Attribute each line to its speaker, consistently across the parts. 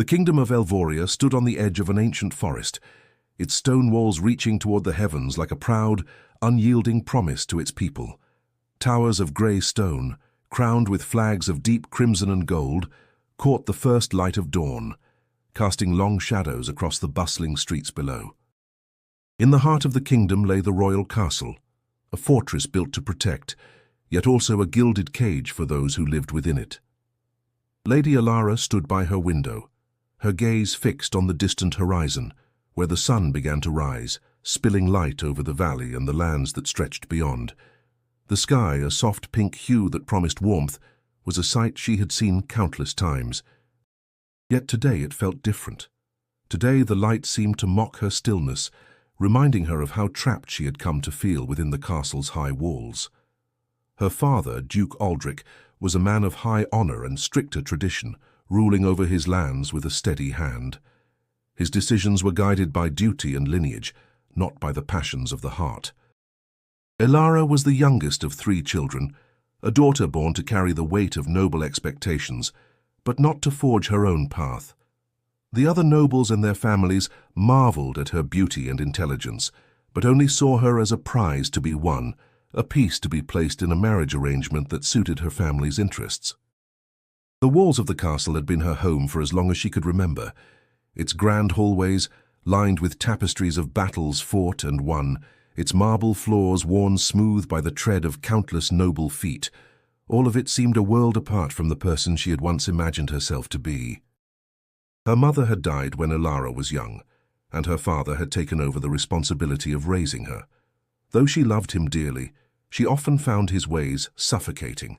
Speaker 1: The kingdom of Elvoria stood on the edge of an ancient forest, its stone walls reaching toward the heavens like a proud, unyielding promise to its people. Towers of grey stone, crowned with flags of deep crimson and gold, caught the first light of dawn, casting long shadows across the bustling streets below. In the heart of the kingdom lay the royal castle, a fortress built to protect, yet also a gilded cage for those who lived within it. Lady Alara stood by her window, her gaze fixed on the distant horizon, where the sun began to rise, spilling light over the valley and the lands that stretched beyond. The sky, a soft pink hue that promised warmth, was a sight she had seen countless times. Yet today it felt different. Today the light seemed to mock her stillness, reminding her of how trapped she had come to feel within the castle's high walls. Her father, Duke Aldrich, was a man of high honor and stricter tradition, ruling over his lands with a steady hand. His decisions were guided by duty and lineage, not by the passions of the heart. Alara was the youngest of 3 children, a daughter born to carry the weight of noble expectations, but not to forge her own path. The other nobles and their families marveled at her beauty and intelligence, but only saw her as a prize to be won, a piece to be placed in a marriage arrangement that suited her family's interests. The walls of the castle had been her home for as long as she could remember. Its grand hallways, lined with tapestries of battles fought and won, its marble floors worn smooth by the tread of countless noble feet, all of it seemed a world apart from the person she had once imagined herself to be. Her mother had died when Alara was young, and her father had taken over the responsibility of raising her. Though she loved him dearly, she often found his ways suffocating.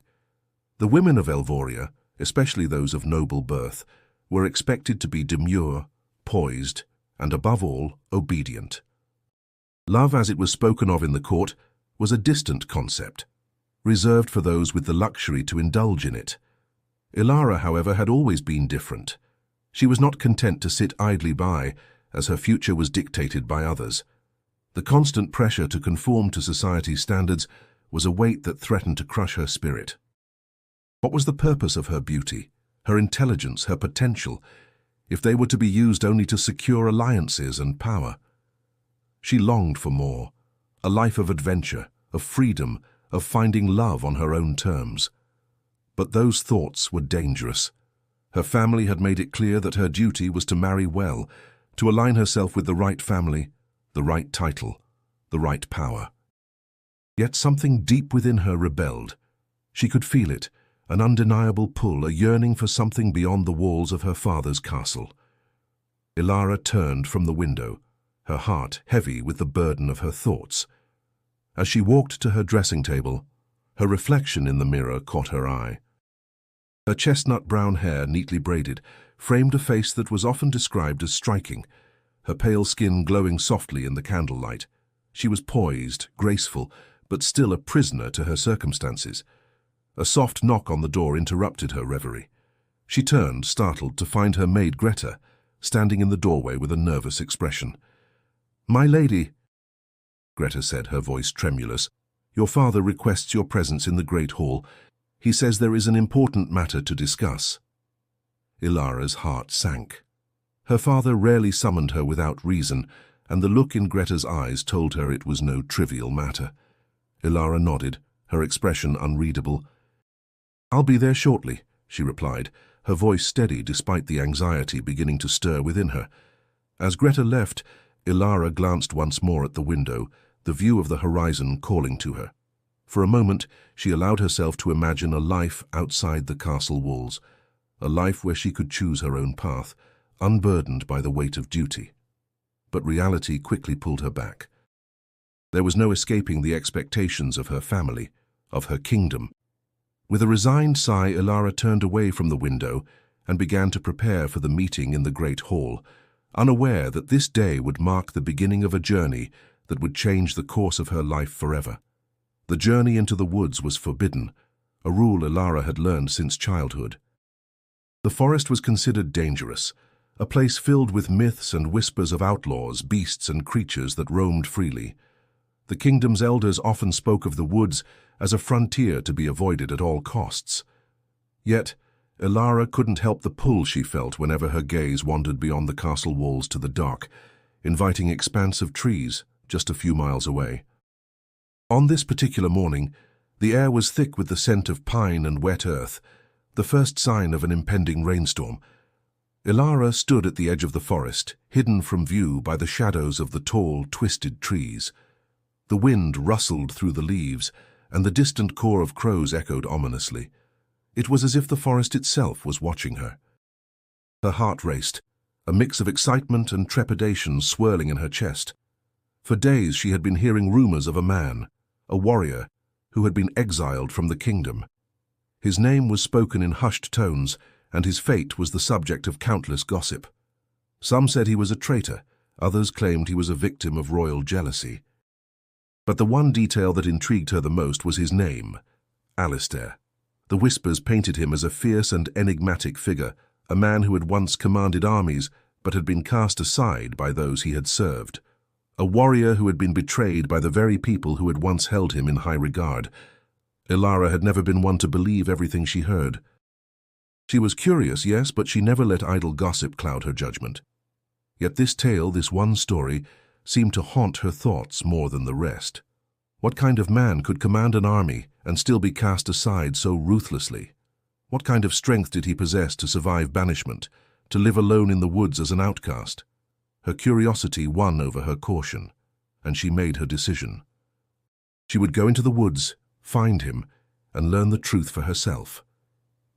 Speaker 1: The women of Elvoria, especially those of noble birth, were expected to be demure, poised, and above all, obedient. Love, as it was spoken of in the court, was a distant concept, reserved for those with the luxury to indulge in it. Alara, however, had always been different. She was not content to sit idly by, as her future was dictated by others. The constant pressure to conform to society's standards was a weight that threatened to crush her spirit. What was the purpose of her beauty, her intelligence, her potential, if they were to be used only to secure alliances and power? She longed for more, a life of adventure, of freedom, of finding love on her own terms. But those thoughts were dangerous. Her family had made it clear that her duty was to marry well, to align herself with the right family, the right title, the right power. Yet something deep within her rebelled. She could feel it, an undeniable pull, a yearning for something beyond the walls of her father's castle. Alara turned from the window, her heart heavy with the burden of her thoughts. As she walked to her dressing table, her reflection in the mirror caught her eye. Her chestnut brown hair, neatly braided, framed a face that was often described as striking, her pale skin glowing softly in the candlelight. She was poised, graceful, but still a prisoner to her circumstances. A soft knock on the door interrupted her reverie. She turned, startled, to find her maid Greta, standing in the doorway with a nervous expression. "My lady," Greta said, her voice tremulous, "your father requests your presence in the great hall. He says there is an important matter to discuss." Ilara's heart sank. Her father rarely summoned her without reason, and the look in Greta's eyes told her it was no trivial matter. Alara nodded, her expression unreadable. "I'll be there shortly," she replied, her voice steady despite the anxiety beginning to stir within her. As Greta left, Alara glanced once more at the window, the view of the horizon calling to her. For a moment, she allowed herself to imagine a life outside the castle walls, a life where she could choose her own path, unburdened by the weight of duty. But reality quickly pulled her back. There was no escaping the expectations of her family, of her kingdom. With a resigned sigh, Alara turned away from the window and began to prepare for the meeting in the great hall, unaware that this day would mark the beginning of a journey that would change the course of her life forever. The journey into the woods was forbidden, a rule Alara had learned since childhood. The forest was considered dangerous, a place filled with myths and whispers of outlaws, beasts and creatures that roamed freely. The kingdom's elders often spoke of the woods as a frontier to be avoided at all costs. Yet, Ilara couldn't help the pull she felt whenever her gaze wandered beyond the castle walls to the dark, inviting expanse of trees just a few miles away. On this particular morning, the air was thick with the scent of pine and wet earth, the first sign of an impending rainstorm. Ilara stood at the edge of the forest, hidden from view by the shadows of the tall, twisted trees. The wind rustled through the leaves, and the distant caw of crows echoed ominously. It was as if the forest itself was watching her. Her heart raced, a mix of excitement and trepidation swirling in her chest. For days she had been hearing rumors of a man, a warrior, who had been exiled from the kingdom. His name was spoken in hushed tones, and his fate was the subject of countless gossip. Some said he was a traitor, others claimed he was a victim of royal jealousy. But the one detail that intrigued her the most was his name, Alistair. The whispers painted him as a fierce and enigmatic figure, a man who had once commanded armies but had been cast aside by those he had served. A warrior who had been betrayed by the very people who had once held him in high regard. Ilara had never been one to believe everything she heard. She was curious, yes, but she never let idle gossip cloud her judgment. Yet this tale, this one story, seemed to haunt her thoughts more than the rest. What kind of man could command an army and still be cast aside so ruthlessly? What kind of strength did he possess to survive banishment, to live alone in the woods as an outcast? Her curiosity won over her caution, and she made her decision. She would go into the woods, find him, and learn the truth for herself.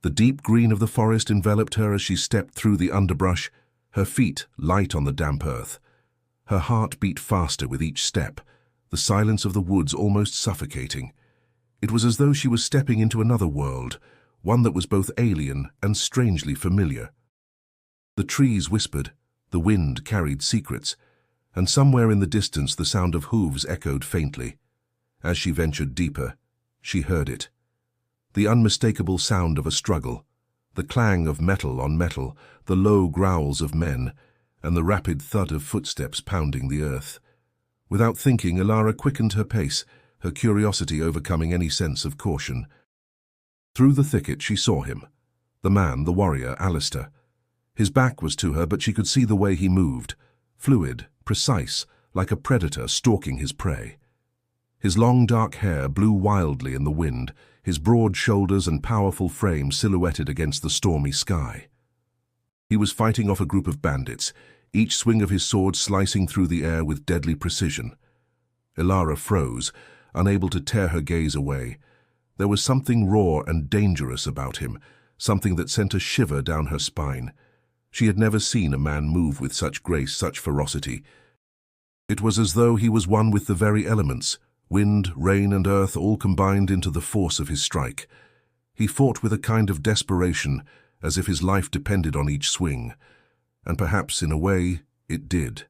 Speaker 1: The deep green of the forest enveloped her as she stepped through the underbrush, her feet light on the damp earth. Her heart beat faster with each step, the silence of the woods almost suffocating. It was as though she was stepping into another world, one that was both alien and strangely familiar. The trees whispered, the wind carried secrets, and somewhere in the distance the sound of hooves echoed faintly. As she ventured deeper, she heard it. The unmistakable sound of a struggle, the clang of metal on metal, the low growls of men, and the rapid thud of footsteps pounding the earth. Without thinking, Ilara quickened her pace, her curiosity overcoming any sense of caution. Through the thicket she saw him, the man, the warrior, Alistair. His back was to her, but she could see the way he moved, fluid, precise, like a predator stalking his prey. His long dark hair blew wildly in the wind, his broad shoulders and powerful frame silhouetted against the stormy sky. He was fighting off a group of bandits, each swing of his sword slicing through the air with deadly precision. Ilara froze, unable to tear her gaze away. There was something raw and dangerous about him, something that sent a shiver down her spine. She had never seen a man move with such grace, such ferocity. It was as though he was one with the very elements, wind, rain, and earth all combined into the force of his strike. He fought with a kind of desperation, as if his life depended on each swing. And perhaps, in a way, it did.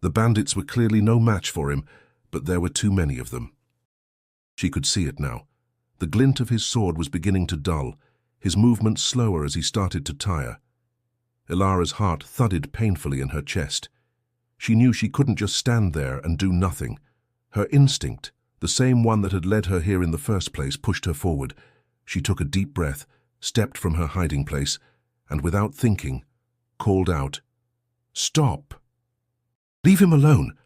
Speaker 1: The bandits were clearly no match for him, but there were too many of them. She could see it now. The glint of his sword was beginning to dull, his movements slower as he started to tire. Ilara's heart thudded painfully in her chest. She knew she couldn't just stand there and do nothing. Her instinct, the same one that had led her here in the first place, pushed her forward. She took a deep breath, stepped from her hiding place, and without thinking, called out, "Stop!" "Leave him alone!"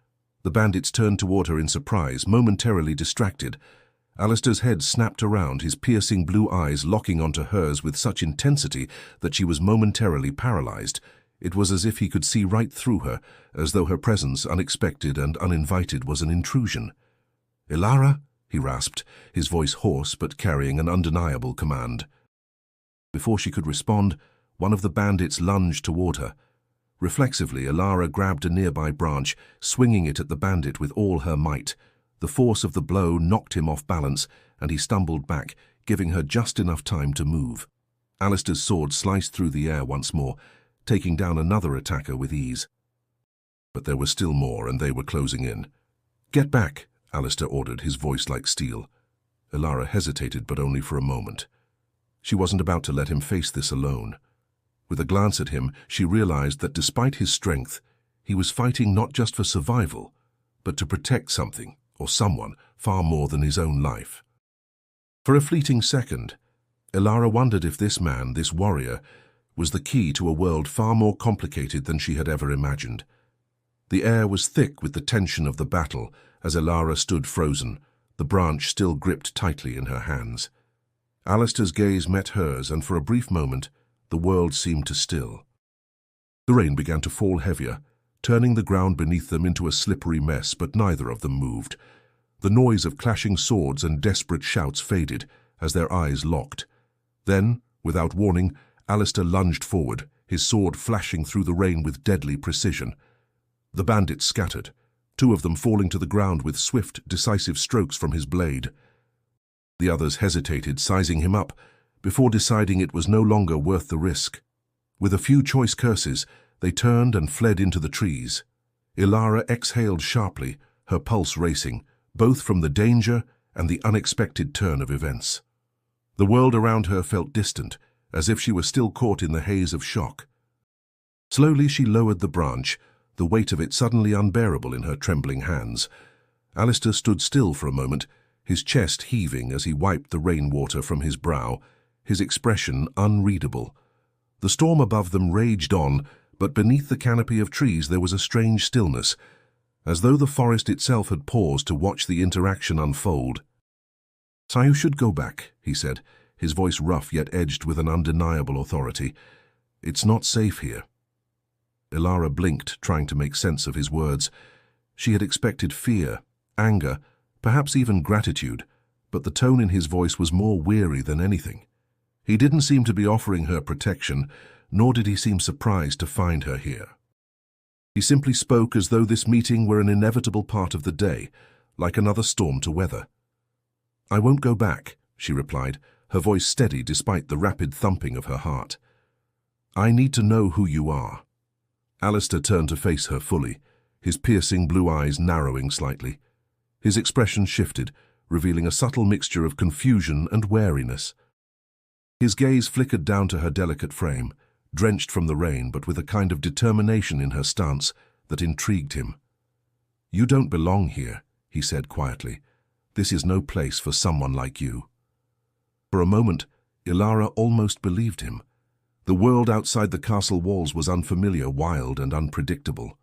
Speaker 1: The bandits turned toward her in surprise, momentarily distracted. Alistair's head snapped around, his piercing blue eyes locking onto hers with such intensity that she was momentarily paralyzed. It was as if he could see right through her, as though her presence, unexpected and uninvited, was an intrusion. "Ilara?" he rasped, his voice hoarse but carrying an undeniable command. Before she could respond, one of the bandits lunged toward her. Reflexively, Ilara grabbed a nearby branch, swinging it at the bandit with all her might. The force of the blow knocked him off balance, and he stumbled back, giving her just enough time to move. Alistair's sword sliced through the air once more, taking down another attacker with ease. But there were still more, and they were closing in. "Get back," Alistair ordered, his voice like steel. Ilara hesitated, but only for a moment. She wasn't about to let him face this alone. With a glance at him, she realized that despite his strength, he was fighting not just for survival, but to protect something, or someone, far more than his own life. For a fleeting second, Ilara wondered if this man, this warrior, was the key to a world far more complicated than she had ever imagined. The air was thick with the tension of the battle as Ilara stood frozen, the branch still gripped tightly in her hands. Alistair's gaze met hers, and for a brief moment, the world seemed to still. The rain began to fall heavier, turning the ground beneath them into a slippery mess, but neither of them moved. The noise of clashing swords and desperate shouts faded as their eyes locked. Then, without warning, Alistair lunged forward, his sword flashing through the rain with deadly precision. The bandits scattered, two of them falling to the ground with swift, decisive strokes from his blade. The others hesitated, sizing him up, before deciding it was no longer worth the risk. With a few choice curses, they turned and fled into the trees. Ilara exhaled sharply, her pulse racing, both from the danger and the unexpected turn of events. The world around her felt distant, as if she were still caught in the haze of shock. Slowly she lowered the branch, the weight of it suddenly unbearable in her trembling hands. Alistair stood still for a moment, his chest heaving as he wiped the rainwater from his brow, his expression unreadable. The storm above them raged on, but beneath the canopy of trees there was a strange stillness, as though the forest itself had paused to watch the interaction unfold. "So you should go back," he said, his voice rough yet edged with an undeniable authority. "It's not safe here." Ilara blinked, trying to make sense of his words. She had expected fear, anger, perhaps even gratitude, but the tone in his voice was more weary than anything. He didn't seem to be offering her protection, nor did he seem surprised to find her here. He simply spoke as though this meeting were an inevitable part of the day, like another storm to weather. "I won't go back," she replied, her voice steady despite the rapid thumping of her heart. "I need to know who you are." Alistair turned to face her fully, his piercing blue eyes narrowing slightly. His expression shifted, revealing a subtle mixture of confusion and wariness. His gaze flickered down to her delicate frame, drenched from the rain but with a kind of determination in her stance that intrigued him. "You don't belong here," he said quietly. "This is no place for someone like you." For a moment, Ilara almost believed him. The world outside the castle walls was unfamiliar, wild, and unpredictable.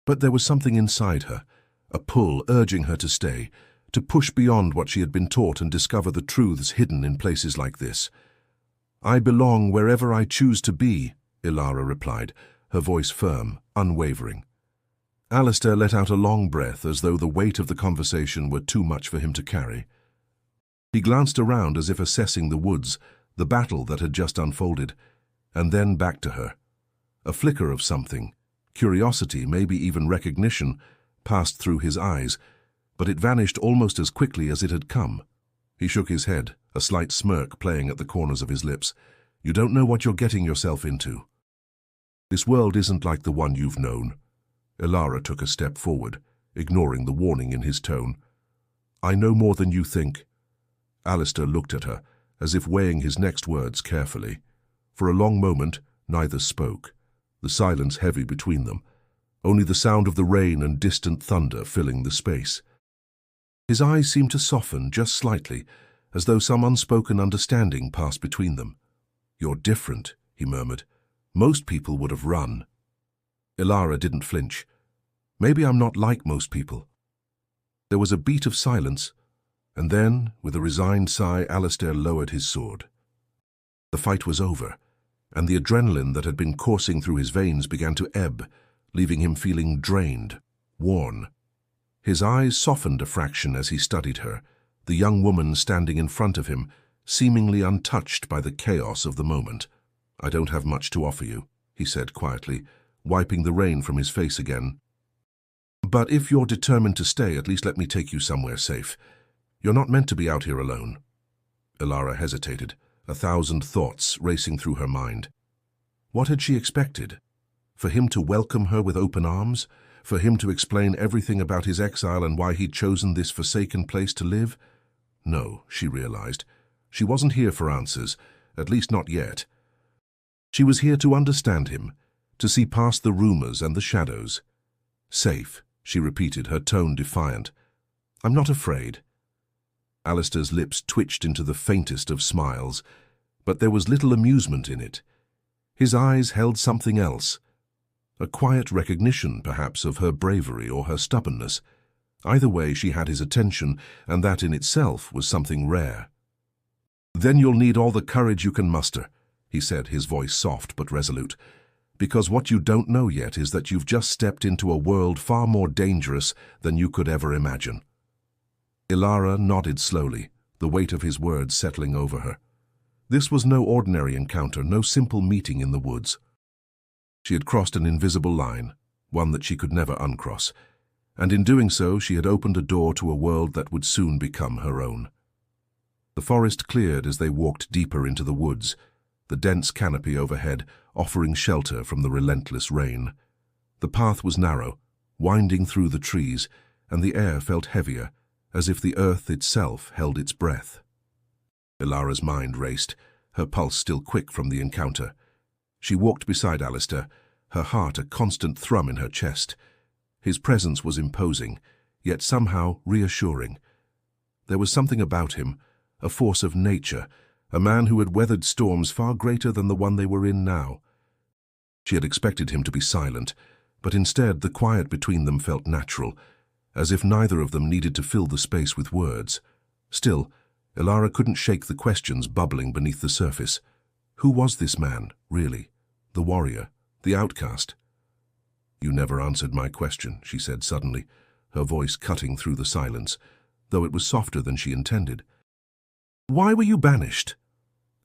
Speaker 1: But there was something inside her, a pull urging her to stay, to push beyond what she had been taught and discover the truths hidden in places like this. "I belong wherever I choose to be," Ilara replied, her voice firm, unwavering. Alistair let out a long breath as though the weight of the conversation were too much for him to carry. He glanced around as if assessing the woods, the battle that had just unfolded, and then back to her. A flicker of something, curiosity, maybe even recognition, passed through his eyes, but it vanished almost as quickly as it had come. He shook his head, a slight smirk playing at the corners of his lips. "You don't know what you're getting yourself into. This world isn't like the one you've known." Ilara took a step forward, ignoring the warning in his tone. "I know more than you think." Alistair looked at her, as if weighing his next words carefully. For a long moment, neither spoke, the silence heavy between them, only the sound of the rain and distant thunder filling the space. His eyes seemed to soften just slightly, as though some unspoken understanding passed between them. "You're different," he murmured. "Most people would have run." Ilara didn't flinch. "Maybe I'm not like most people." There was a beat of silence, and then, with a resigned sigh, Alistair lowered his sword. The fight was over, and the adrenaline that had been coursing through his veins began to ebb, leaving him feeling drained, worn. His eyes softened a fraction as he studied her, the young woman standing in front of him, seemingly untouched by the chaos of the moment. "I don't have much to offer you," he said quietly, wiping the rain from his face again. "But if you're determined to stay, at least let me take you somewhere safe. You're not meant to be out here alone." Ilara hesitated, a thousand thoughts racing through her mind. What had she expected? For him to welcome her with open arms? For him to explain everything about his exile and why he'd chosen this forsaken place to live? No, she realized. She wasn't here for answers, at least not yet. She was here to understand him, to see past the rumors and the shadows. "Safe," she repeated, her tone defiant. "I'm not afraid." Alistair's lips twitched into the faintest of smiles, but there was little amusement in it. His eyes held something else. A quiet recognition, perhaps, of her bravery or her stubbornness. Either way, she had his attention, and that in itself was something rare. "Then you'll need all the courage you can muster," he said, his voice soft but resolute, "because what you don't know yet is that you've just stepped into a world far more dangerous than you could ever imagine." Ilara nodded slowly, the weight of his words settling over her. This was no ordinary encounter, no simple meeting in the woods. She had crossed an invisible line, one that she could never uncross, and in doing so she had opened a door to a world that would soon become her own. The forest cleared as they walked deeper into the woods, the dense canopy overhead offering shelter from the relentless rain. The path was narrow, winding through the trees, and the air felt heavier, as if the earth itself held its breath. Ilara's mind raced, her pulse still quick from the encounter. She walked beside Alistair, her heart a constant thrum in her chest. His presence was imposing, yet somehow reassuring. There was something about him, a force of nature, a man who had weathered storms far greater than the one they were in now. She had expected him to be silent, but instead the quiet between them felt natural, as if neither of them needed to fill the space with words. Still, Ilara couldn't shake the questions bubbling beneath the surface. Who was this man, really? The warrior? The outcast? "You never answered my question," she said suddenly, her voice cutting through the silence, though it was softer than she intended. "Why were you banished?"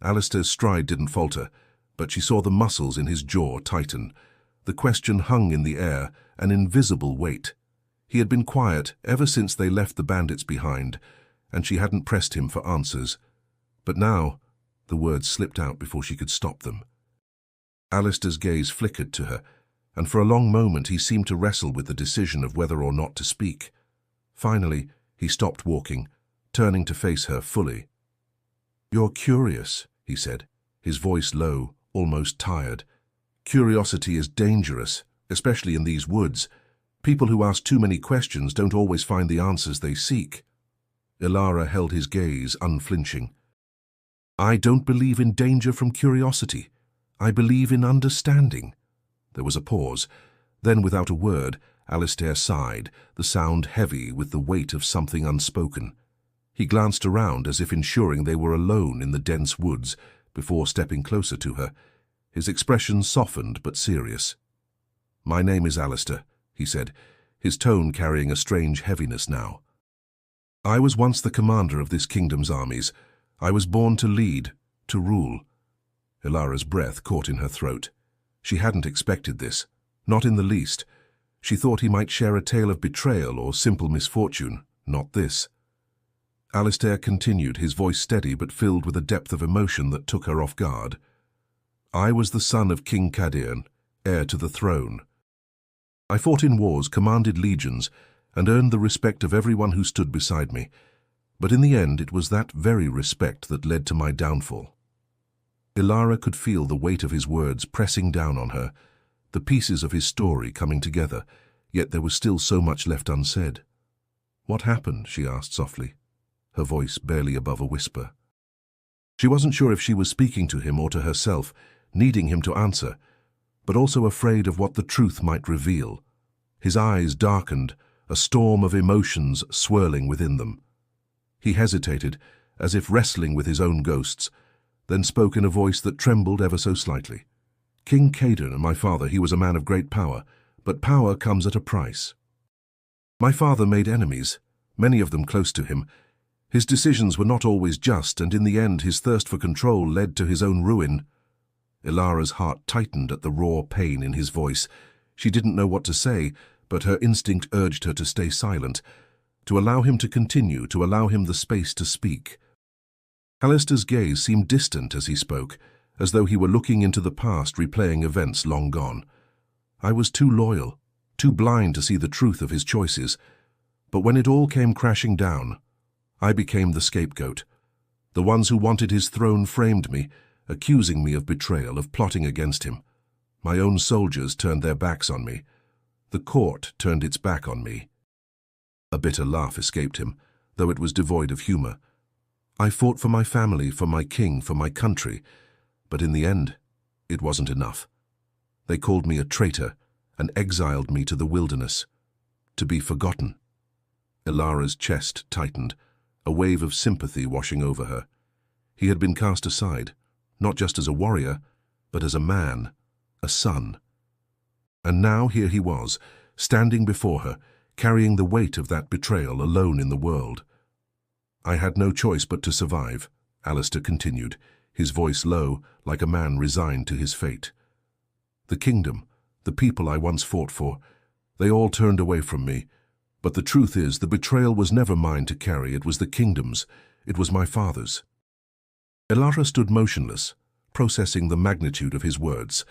Speaker 1: Alistair's stride didn't falter, but she saw the muscles in his jaw tighten. The question hung in the air, an invisible weight. He had been quiet ever since they left the bandits behind, and she hadn't pressed him for answers. But now, the words slipped out before she could stop them. Alistair's gaze flickered to her, and for a long moment he seemed to wrestle with the decision of whether or not to speak. Finally, he stopped walking, turning to face her fully. "You're curious," he said, his voice low, almost tired. "Curiosity is dangerous, especially in these woods. People who ask too many questions don't always find the answers they seek." Ilara held his gaze, unflinching. "I don't believe in danger from curiosity. I believe in understanding." There was a pause. Then, without a word, Alistair sighed, the sound heavy with the weight of something unspoken. He glanced around as if ensuring they were alone in the dense woods before stepping closer to her. His expression softened but serious. "My name is Alistair," he said, his tone carrying a strange heaviness now. "I was once the commander of this kingdom's armies. I was born to lead, to rule." Ilara's breath caught in her throat. She hadn't expected this, not in the least. She thought he might share a tale of betrayal or simple misfortune, not this. Alistair continued, his voice steady but filled with a depth of emotion that took her off guard. "I was the son of King Kadirn, heir to the throne. I fought in wars, commanded legions, and earned the respect of everyone who stood beside me. But in the end, it was that very respect that led to my downfall." Ilara could feel the weight of his words pressing down on her, the pieces of his story coming together, yet there was still so much left unsaid. "What happened?" she asked softly, her voice barely above a whisper. She wasn't sure if she was speaking to him or to herself, needing him to answer, but also afraid of what the truth might reveal. His eyes darkened, a storm of emotions swirling within them. He hesitated, as if wrestling with his own ghosts, then spoke in a voice that trembled ever so slightly. "King Kadirn, my father, he was a man of great power, but power comes at a price. My father made enemies, many of them close to him. His decisions were not always just, and in the end his thirst for control led to his own ruin." Ilara's heart tightened at the raw pain in his voice. She didn't know what to say, but her instinct urged her to stay silent, to allow him to continue, to allow him the space to speak. Alistair's gaze seemed distant as he spoke, as though he were looking into the past, replaying events long gone. "I was too loyal, too blind to see the truth of his choices. But when it all came crashing down, I became the scapegoat. The ones who wanted his throne framed me, accusing me of betrayal, of plotting against him. My own soldiers turned their backs on me. The court turned its back on me." A bitter laugh escaped him, though it was devoid of humor. I fought for my family, for my king, for my country, but in the end, it wasn't enough. They called me a traitor and exiled me to the wilderness, to be forgotten. Ilara's chest tightened, a wave of sympathy washing over her. He had been cast aside, not just as a warrior, but as a man, a son. And now here he was, standing before her, carrying the weight of that betrayal alone in the world. I had no choice but to survive, Alistair continued, his voice low, like a man resigned to his fate. The kingdom, the people I once fought for, they all turned away from me. But the truth is, the betrayal was never mine to carry, it was the kingdom's, it was my father's. Ilara stood motionless, processing the magnitude of his words.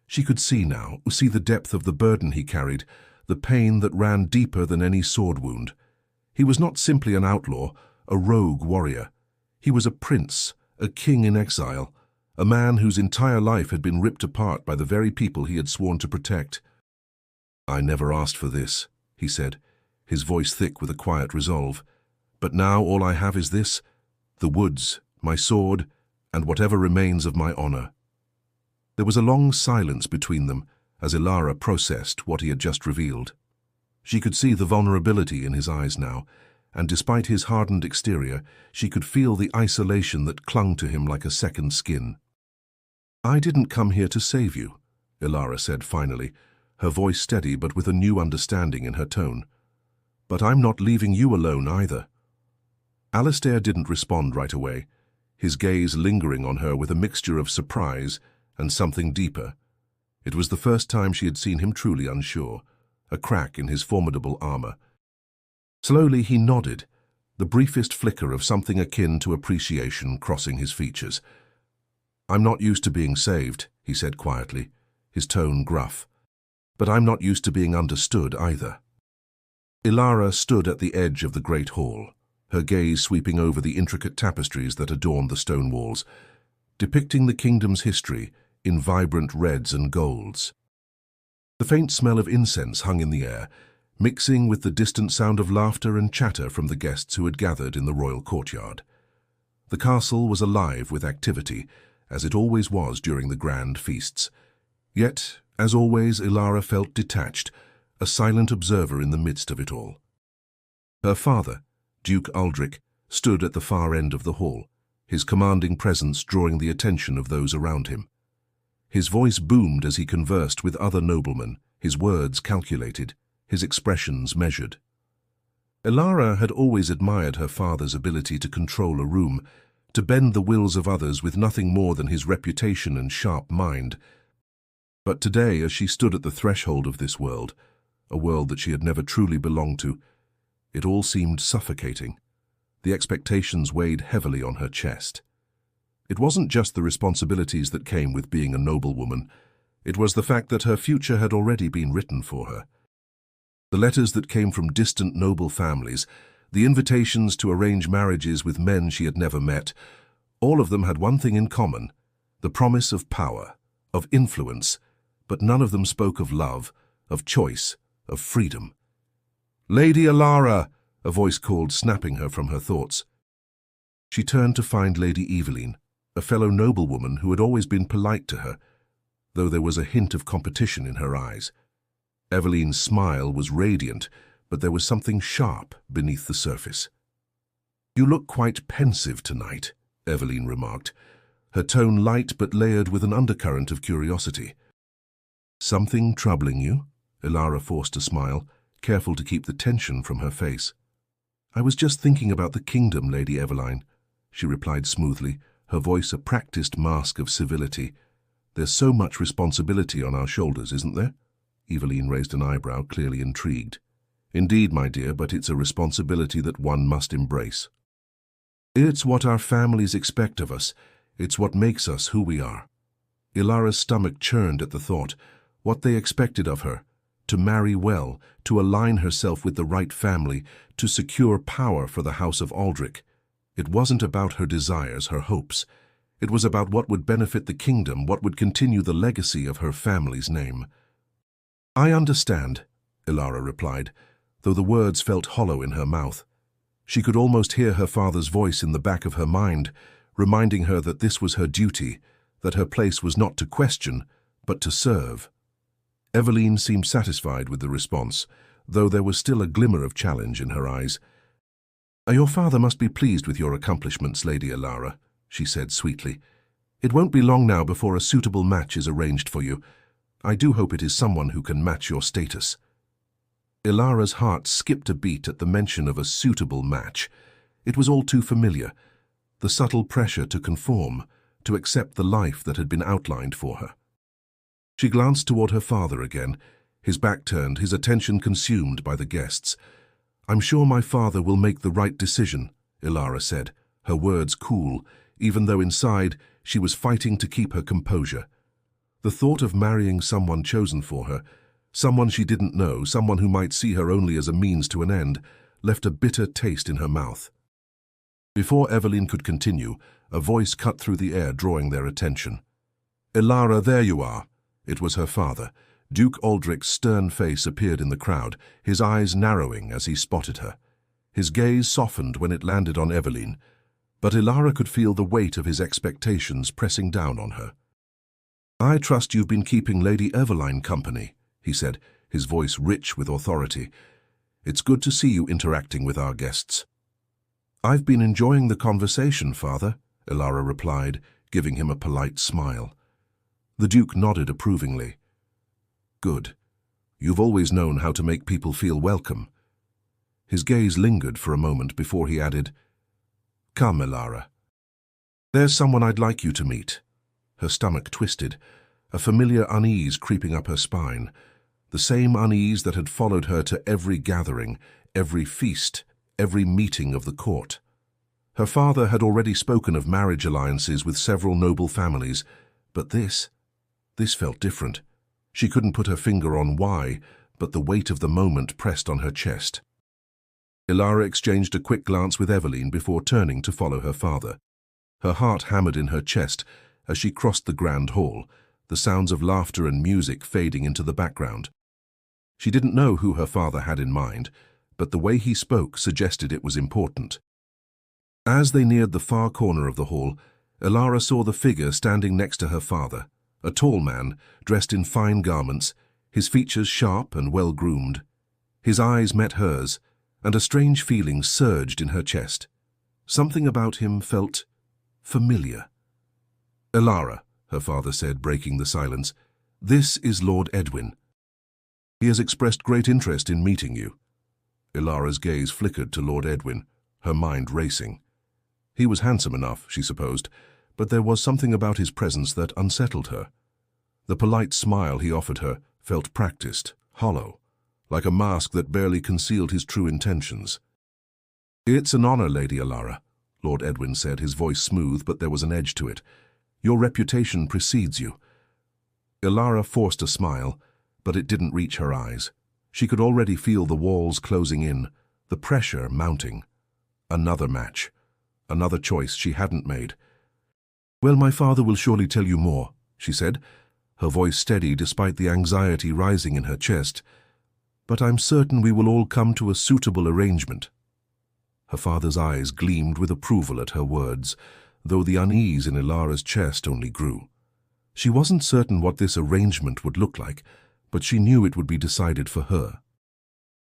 Speaker 1: She could see now, see the depth of the burden he carried, the pain that ran deeper than any sword wound. He was not simply an outlaw, a rogue warrior. He was a prince, a king in exile, a man whose entire life had been ripped apart by the very people he had sworn to protect. "I never asked for this," he said, his voice thick with a quiet resolve. "But now all I have is this, the woods, my sword, and whatever remains of my honor." There was a long silence between them as Ilara processed what he had just revealed. She could see the vulnerability in his eyes now, and despite his hardened exterior, she could feel the isolation that clung to him like a second skin. "I didn't come here to save you," Ilara said finally, her voice steady but with a new understanding in her tone. "But I'm not leaving you alone either." Alistair didn't respond right away, his gaze lingering on her with a mixture of surprise and something deeper. It was the first time she had seen him truly unsure, a crack in his formidable armor. Slowly he nodded, the briefest flicker of something akin to appreciation crossing his features. "I'm not used to being saved," he said quietly, his tone gruff. "But I'm not used to being understood either." Ilara stood at the edge of the great hall, her gaze sweeping over the intricate tapestries that adorned the stone walls, depicting the kingdom's history in vibrant reds and golds. The faint smell of incense hung in the air, mixing with the distant sound of laughter and chatter from the guests who had gathered in the royal courtyard. The castle was alive with activity, as it always was during the grand feasts. Yet, as always, Ilara felt detached, a silent observer in the midst of it all. Her father, Duke Aldrich, stood at the far end of the hall, his commanding presence drawing the attention of those around him. His voice boomed as he conversed with other noblemen, his words calculated, his expressions measured. Ilara had always admired her father's ability to control a room, to bend the wills of others with nothing more than his reputation and sharp mind. But today, as she stood at the threshold of this world, a world that she had never truly belonged to, it all seemed suffocating. The expectations weighed heavily on her chest. It wasn't just the responsibilities that came with being a noblewoman. It was the fact that her future had already been written for her. The letters that came from distant noble families, the invitations to arrange marriages with men she had never met, all of them had one thing in common, the promise of power, of influence, but none of them spoke of love, of choice, of freedom. "Lady Ilara!" a voice called, snapping her from her thoughts. She turned to find Lady Eveline, a fellow noblewoman who had always been polite to her, though there was a hint of competition in her eyes. Eveline's smile was radiant, but there was something sharp beneath the surface. "You look quite pensive tonight," Eveline remarked, her tone light but layered with an undercurrent of curiosity. "Something troubling you?" Ilara forced a smile, careful to keep the tension from her face. "I was just thinking about the kingdom, Lady Eveline," she replied smoothly, her voice a practiced mask of civility. "There's so much responsibility on our shoulders, isn't there?" Eveline raised an eyebrow, clearly intrigued. "Indeed, my dear, but it's a responsibility that one must embrace. It's what our families expect of us. It's what makes us who we are." Ilara's stomach churned at the thought. What they expected of her, to marry well, to align herself with the right family, to secure power for the House of Aldrich. It wasn't about her desires, her hopes. It was about what would benefit the kingdom, what would continue the legacy of her family's name. "I understand," Ilara replied, though the words felt hollow in her mouth. She could almost hear her father's voice in the back of her mind, reminding her that this was her duty, that her place was not to question, but to serve. Eveline seemed satisfied with the response, though there was still a glimmer of challenge in her eyes. "Your father must be pleased with your accomplishments, Lady Alara," she said sweetly. "It won't be long now before a suitable match is arranged for you. I do hope it is someone who can match your status." Ilara's heart skipped a beat at the mention of a suitable match. It was all too familiar, the subtle pressure to conform, to accept the life that had been outlined for her. She glanced toward her father again, his back turned, his attention consumed by the guests. "I'm sure my father will make the right decision," Ilara said, her words cool, even though inside she was fighting to keep her composure. The thought of marrying someone chosen for her, someone she didn't know, someone who might see her only as a means to an end, left a bitter taste in her mouth. Before Eveline could continue, a voice cut through the air, drawing their attention. "Ilara, there you are." It was her father. Duke Aldrich's stern face appeared in the crowd, his eyes narrowing as he spotted her. His gaze softened when it landed on Eveline, but Ilara could feel the weight of his expectations pressing down on her. "I trust you've been keeping Lady Eveline company," he said, his voice rich with authority. "It's good to see you interacting with our guests." "I've been enjoying the conversation, Father," Ilara replied, giving him a polite smile. The Duke nodded approvingly. "Good. You've always known how to make people feel welcome." His gaze lingered for a moment before he added, "Come, Ilara. There's someone I'd like you to meet." Her stomach twisted, a familiar unease creeping up her spine, the same unease that had followed her to every gathering, every feast, every meeting of the court. Her father had already spoken of marriage alliances with several noble families, but this felt different. She couldn't put her finger on why, but the weight of the moment pressed on her chest. Ilara exchanged a quick glance with Eveline before turning to follow her father. Her heart hammered in her chest as she crossed the grand hall, the sounds of laughter and music fading into the background. She didn't know who her father had in mind, but the way he spoke suggested it was important. As they neared the far corner of the hall, Ilara saw the figure standing next to her father, a tall man, dressed in fine garments, his features sharp and well-groomed. His eyes met hers, and a strange feeling surged in her chest. Something about him felt familiar. "Ilara," her father said, breaking the silence, "this is Lord Edwin. He has expressed great interest in meeting you." Ilara's gaze flickered to Lord Edwin, her mind racing. He was handsome enough, she supposed, but there was something about his presence that unsettled her. The polite smile he offered her felt practiced, hollow, like a mask that barely concealed his true intentions. "It's an honor, Lady Alara," Lord Edwin said, his voice smooth, but there was an edge to it. "Your reputation precedes you." Ilara forced a smile, but it didn't reach her eyes. She could already feel the walls closing in, the pressure mounting. Another match, another choice she hadn't made. "Well, my father will surely tell you more," she said, her voice steady despite the anxiety rising in her chest. "But I'm certain we will all come to a suitable arrangement." Her father's eyes gleamed with approval at her words, though the unease in Ilara's chest only grew. She wasn't certain what this arrangement would look like, but she knew it would be decided for her.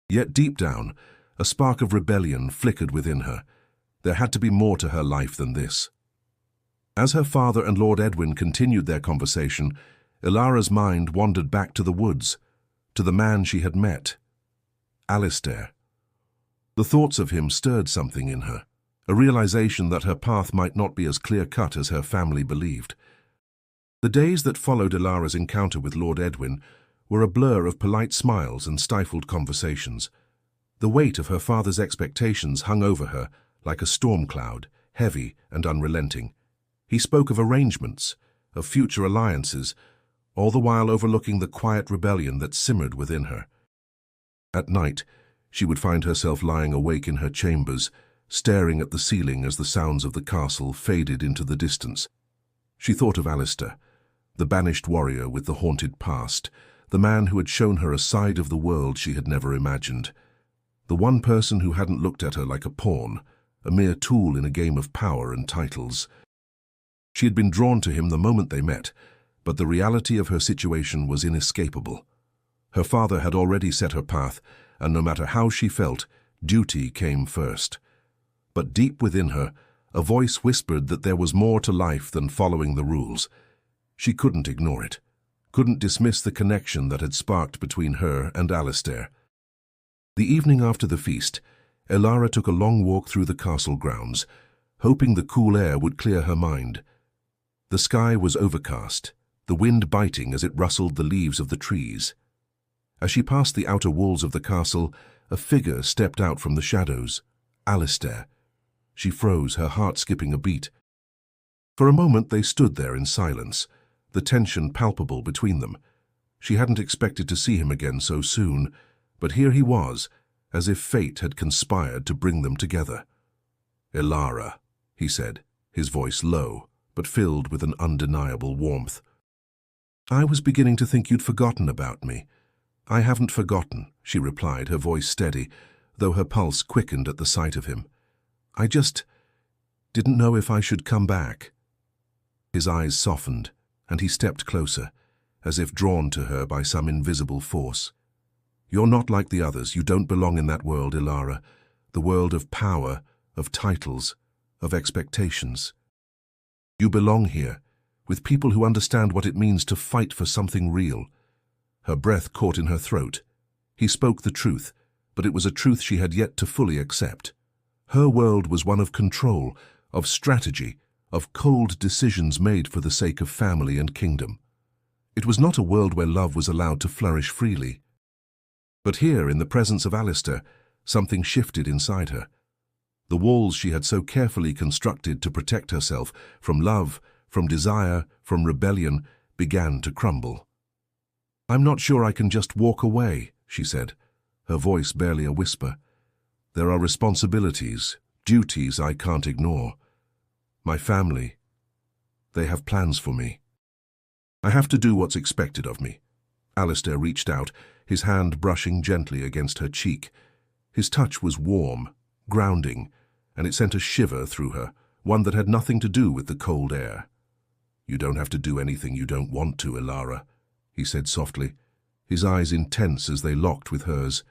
Speaker 1: Yet deep down, a spark of rebellion flickered within her. There had to be more to her life than this. As her father and Lord Edwin continued their conversation, Ilara's mind wandered back to the woods, to the man she had met, Alistair. The thoughts of him stirred something in her, a realization that her path might not be as clear-cut as her family believed. The days that followed Ilara's encounter with Lord Edwin were a blur of polite smiles and stifled conversations. The weight of her father's expectations hung over her like a storm cloud, heavy and unrelenting. He spoke of arrangements, of future alliances, all the while overlooking the quiet rebellion that simmered within her. At night, she would find herself lying awake in her chambers, staring at the ceiling as the sounds of the castle faded into the distance. She thought of Alistair, the banished warrior with the haunted past, the man who had shown her a side of the world she had never imagined. The one person who hadn't looked at her like a pawn, a mere tool in a game of power and titles. She had been drawn to him the moment they met, but the reality of her situation was inescapable. Her father had already set her path, and no matter how she felt, duty came first. But deep within her, a voice whispered that there was more to life than following the rules. She couldn't ignore it, couldn't dismiss the connection that had sparked between her and Alistair. The evening after the feast, Elara took a long walk through the castle grounds, hoping the cool air would clear her mind. The sky was overcast, the wind biting as it rustled the leaves of the trees. As she passed the outer walls of the castle, a figure stepped out from the shadows. Alistair. She froze, her heart skipping a beat. For a moment they stood there in silence, the tension palpable between them. She hadn't expected to see him again so soon, but here he was, as if fate had conspired to bring them together. "Elara," he said, his voice low, but filled with an undeniable warmth. "I was beginning to think you'd forgotten about me." "I haven't forgotten," she replied, her voice steady, though her pulse quickened at the sight of him. "I just didn't know if I should come back." His eyes softened, and he stepped closer, as if drawn to her by some invisible force. "You're not like the others. You don't belong in that world, Elara. The world of power, of titles, of expectations. You belong here, with people who understand what it means to fight for something real." Her breath caught in her throat. He spoke the truth, but it was a truth she had yet to fully accept. Her world was one of control, of strategy, of cold decisions made for the sake of family and kingdom. It was not a world where love was allowed to flourish freely. But here, in the presence of Alistair, something shifted inside her. The walls she had so carefully constructed to protect herself from love, from desire, from rebellion, began to crumble. "I'm not sure I can just walk away," she said, her voice barely a whisper. "There are responsibilities, duties I can't ignore. My family, they have plans for me. I have to do what's expected of me." Alistair reached out, his hand brushing gently against her cheek. His touch was warm, grounding, and it sent a shiver through her, one that had nothing to do with the cold air. "You don't have to do anything you don't want to, Elara," he said softly, his eyes intense as they locked with hers.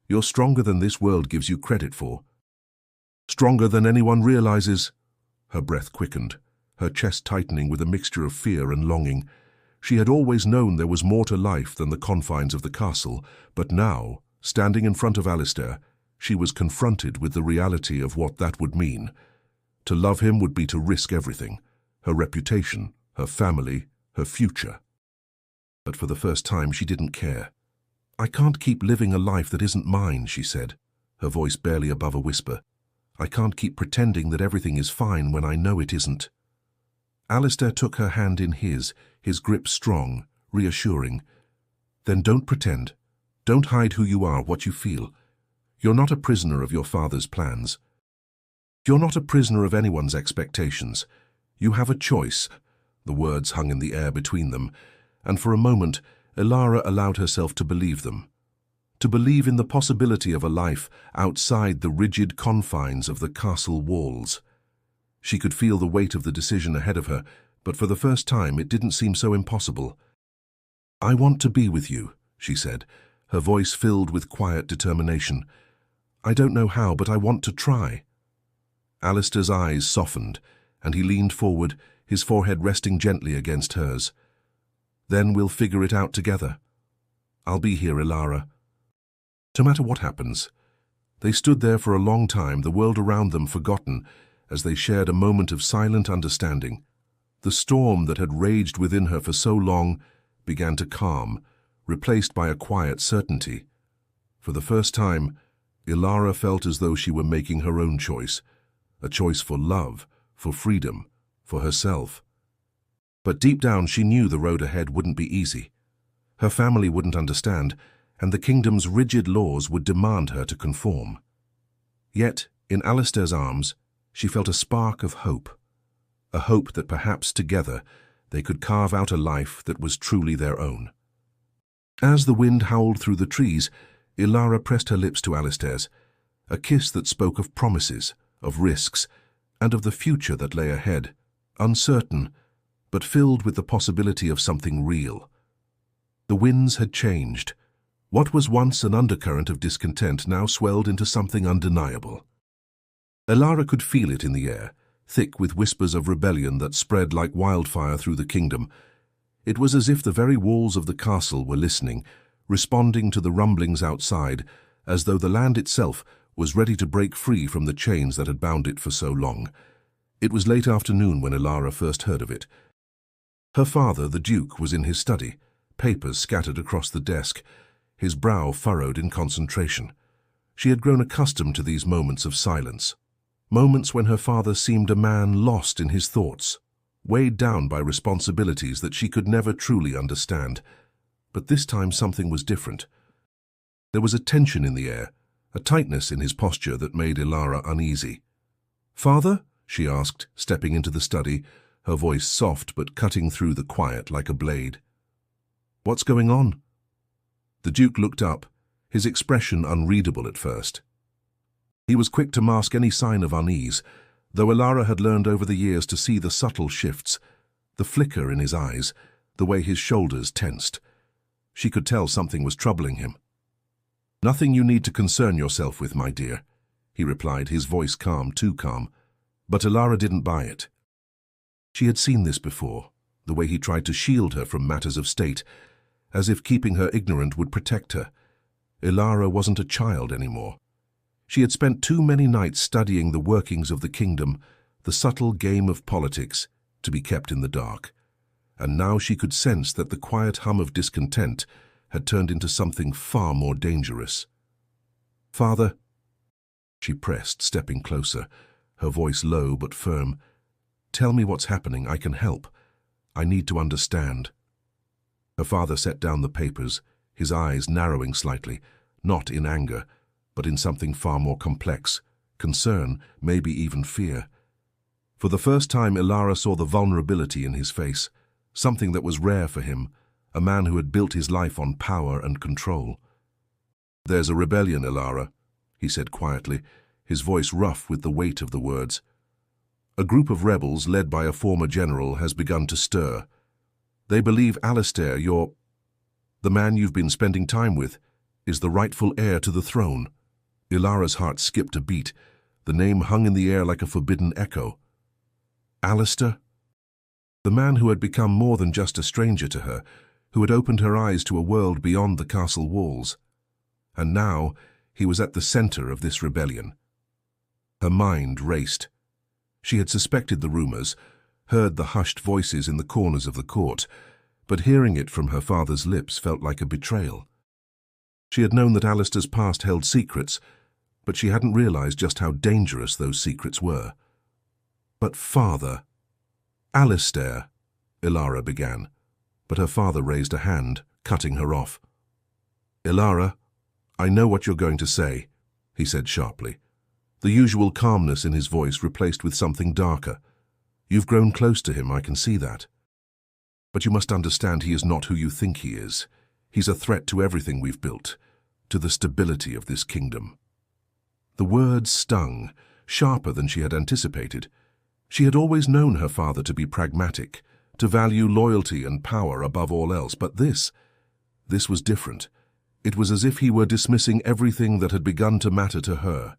Speaker 1: "You're stronger than this world gives you credit for. Stronger than anyone realizes." Her breath quickened, her chest tightening with a mixture of fear and longing. She had always known there was more to life than the confines of the castle, but now, standing in front of Alistair, she was confronted with the reality of what that would mean. To love him would be to risk everything, her reputation, her family, her future. But for the first time she didn't care. "I can't keep living a life that isn't mine," she said, her voice barely above a whisper. "I can't keep pretending that everything is fine when I know it isn't." Alistair took her hand in his grip strong, reassuring. "Then don't pretend. Don't hide who you are, what you feel. You're not a prisoner of your father's plans. You're not a prisoner of anyone's expectations. You have a choice." The words hung in the air between them, and for a moment Elara allowed herself to believe them. To believe in the possibility of a life outside the rigid confines of the castle walls. She could feel the weight of the decision ahead of her, but for the first time it didn't seem so impossible. "I want to be with you," she said, her voice filled with quiet determination. "I don't know how, but I want to try." Alistair's eyes softened, and he leaned forward, his forehead resting gently against hers. "Then we'll figure it out together. I'll be here, Elara. No matter what happens." They stood there for a long time, the world around them forgotten, as they shared a moment of silent understanding. The storm that had raged within her for so long began to calm, replaced by a quiet certainty. For the first time, Elara felt as though she were making her own choice, a choice for love, for freedom, for herself. But deep down she knew the road ahead wouldn't be easy. Her family wouldn't understand, and the kingdom's rigid laws would demand her to conform. Yet, in Alistair's arms, she felt a spark of hope. A hope that perhaps together they could carve out a life that was truly their own. As the wind howled through the trees, Ilara pressed her lips to Alistair's, a kiss that spoke of promises, of risks, and of the future that lay ahead, uncertain, but filled with the possibility of something real. The winds had changed. What was once an undercurrent of discontent now swelled into something undeniable. Ilara could feel it in the air, thick with whispers of rebellion that spread like wildfire through the kingdom. It was as if the very walls of the castle were listening, responding to the rumblings outside, as though the land itself was ready to break free from the chains that had bound it for so long. It was late afternoon when Ilara first heard of it. Her father, the Duke, was in his study, papers scattered across the desk, his brow furrowed in concentration. She had grown accustomed to these moments of silence, moments when her father seemed a man lost in his thoughts, weighed down by responsibilities that she could never truly understand. But this time something was different. There was a tension in the air, a tightness in his posture that made Ilara uneasy. "Father?" she asked, stepping into the study, her voice soft but cutting through the quiet like a blade. "What's going on?" The Duke looked up, his expression unreadable at first. He was quick to mask any sign of unease, though Ilara had learned over the years to see the subtle shifts, the flicker in his eyes, the way his shoulders tensed. She could tell something was troubling him. "Nothing you need to concern yourself with, my dear," he replied, his voice calm, too calm. But Ilara didn't buy it. She had seen this before, the way he tried to shield her from matters of state, as if keeping her ignorant would protect her. Ilara wasn't a child anymore. She had spent too many nights studying the workings of the kingdom, the subtle game of politics, to be kept in the dark. And now she could sense that the quiet hum of discontent had turned into something far more dangerous. "Father," she pressed, stepping closer, her voice low but firm, "tell me what's happening. I can help. I need to understand." Her father set down the papers, his eyes narrowing slightly, not in anger, but in something far more complex, concern, maybe even fear. For the first time, Ilara saw the vulnerability in his face, something that was rare for him, a man who had built his life on power and control. "There's a rebellion, Ilara," he said quietly, his voice rough with the weight of the words. "A group of rebels, led by a former general, has begun to stir. They believe Alistair, the man you've been spending time with, is the rightful heir to the throne." Ilara's heart skipped a beat. The name hung in the air like a forbidden echo. Alistair? The man who had become more than just a stranger to her, who had opened her eyes to a world beyond the castle walls. And now he was at the center of this rebellion. Her mind raced. She had suspected the rumors, heard the hushed voices in the corners of the court, but hearing it from her father's lips felt like a betrayal. She had known that Alistair's past held secrets, but she hadn't realized just how dangerous those secrets were. "But father—" "Alistair," Ilara began, but her father raised a hand, cutting her off. "Ilara, I know what you're going to say," he said sharply, the usual calmness in his voice replaced with something darker. "You've grown close to him, I can see that. But you must understand he is not who you think he is. He's a threat to everything we've built, to the stability of this kingdom." The words stung, sharper than she had anticipated. She had always known her father to be pragmatic, to value loyalty and power above all else, but this was different. It was as if he were dismissing everything that had begun to matter to her.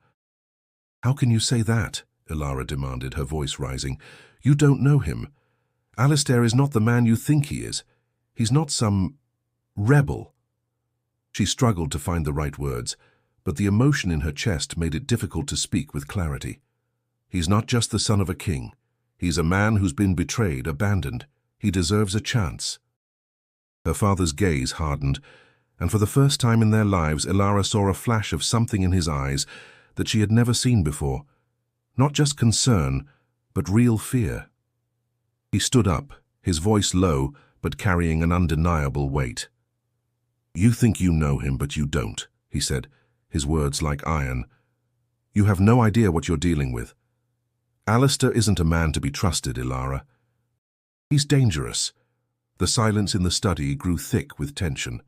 Speaker 1: "How can you say that?" Ilara demanded, her voice rising. "You don't know him. Alistair is not the man you think he is. He's not some rebel." She struggled to find the right words, but the emotion in her chest made it difficult to speak with clarity. "He's not just the son of a king. He's a man who's been betrayed, abandoned. He deserves a chance." Her father's gaze hardened, and for the first time in their lives, Ilara saw a flash of something in his eyes that she had never seen before. Not just concern, but real fear. He stood up, his voice low, but carrying an undeniable weight. "You think you know him, but you don't," he said, his words like iron. "You have no idea what you're dealing with. Alistair isn't a man to be trusted, Ilara. He's dangerous." The silence in the study grew thick with tension.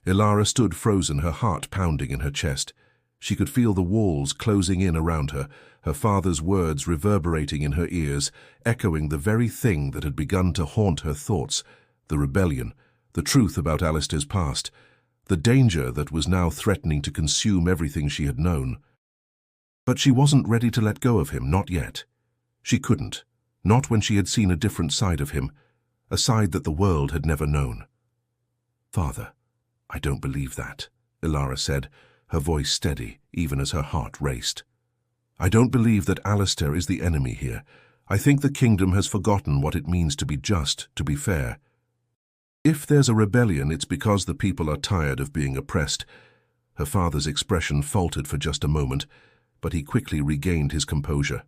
Speaker 1: Ilara stood frozen, her heart pounding in her chest. She could feel the walls closing in around her, her father's words reverberating in her ears, echoing the very thing that had begun to haunt her thoughts: the rebellion, the truth about Alistair's past, the danger that was now threatening to consume everything she had known. But she wasn't ready to let go of him, not yet. She couldn't, not when she had seen a different side of him, a side that the world had never known. "Father, I don't believe that," Ilara said, her voice steady, even as her heart raced. "I don't believe that Alistair is the enemy here. I think the kingdom has forgotten what it means to be just, to be fair. If there's a rebellion, it's because the people are tired of being oppressed." Her father's expression faltered for just a moment, but he quickly regained his composure.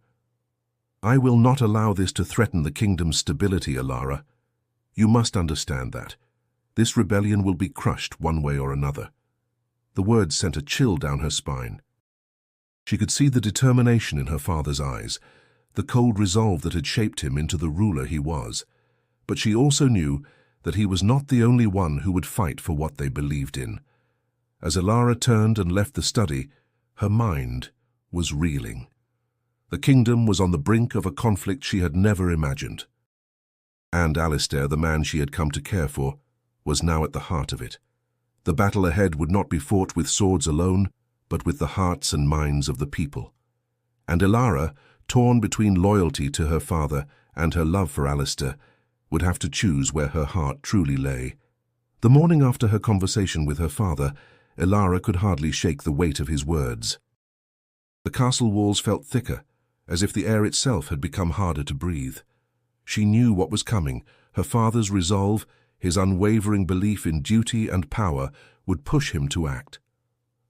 Speaker 1: "I will not allow this to threaten the kingdom's stability, Ilara. You must understand that. This rebellion will be crushed one way or another." The words sent a chill down her spine. She could see the determination in her father's eyes, the cold resolve that had shaped him into the ruler he was. But she also knew that he was not the only one who would fight for what they believed in. As Ilara turned and left the study, her mind was reeling. The kingdom was on the brink of a conflict she had never imagined. And Alistair, the man she had come to care for, was now at the heart of it. The battle ahead would not be fought with swords alone, but with the hearts and minds of the people. And Ilara, torn between loyalty to her father and her love for Alistair, would have to choose where her heart truly lay. The morning after her conversation with her father, Ilara could hardly shake the weight of his words. The castle walls felt thicker, as if the air itself had become harder to breathe. She knew what was coming. Her father's resolve, his unwavering belief in duty and power, would push him to act.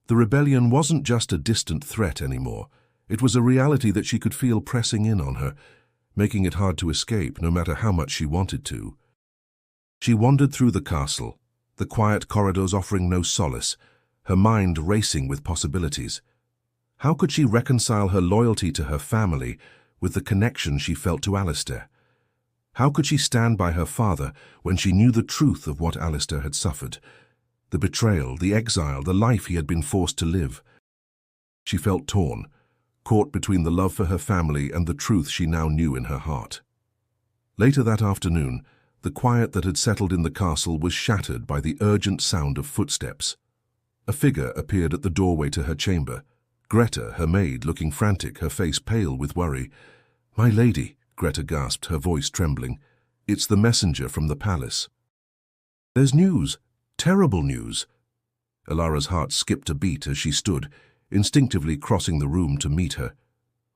Speaker 1: The rebellion wasn't just a distant threat anymore. It was a reality that she could feel pressing in on her, making it hard to escape no matter how much she wanted to. She wandered through the castle, the quiet corridors offering no solace, her mind racing with possibilities. How could she reconcile her loyalty to her family with the connection she felt to Alistair? How could she stand by her father when she knew the truth of what Alistair had suffered? The betrayal, the exile, the life he had been forced to live. She felt torn, caught between the love for her family and the truth she now knew in her heart. Later that afternoon, the quiet that had settled in the castle was shattered by the urgent sound of footsteps. A figure appeared at the doorway to her chamber. Greta, her maid, looking frantic, her face pale with worry. "My lady," Greta gasped, her voice trembling. "It's the messenger from the palace." "There's news. Terrible news." Ilara's heart skipped a beat as she stood, instinctively crossing the room to meet her.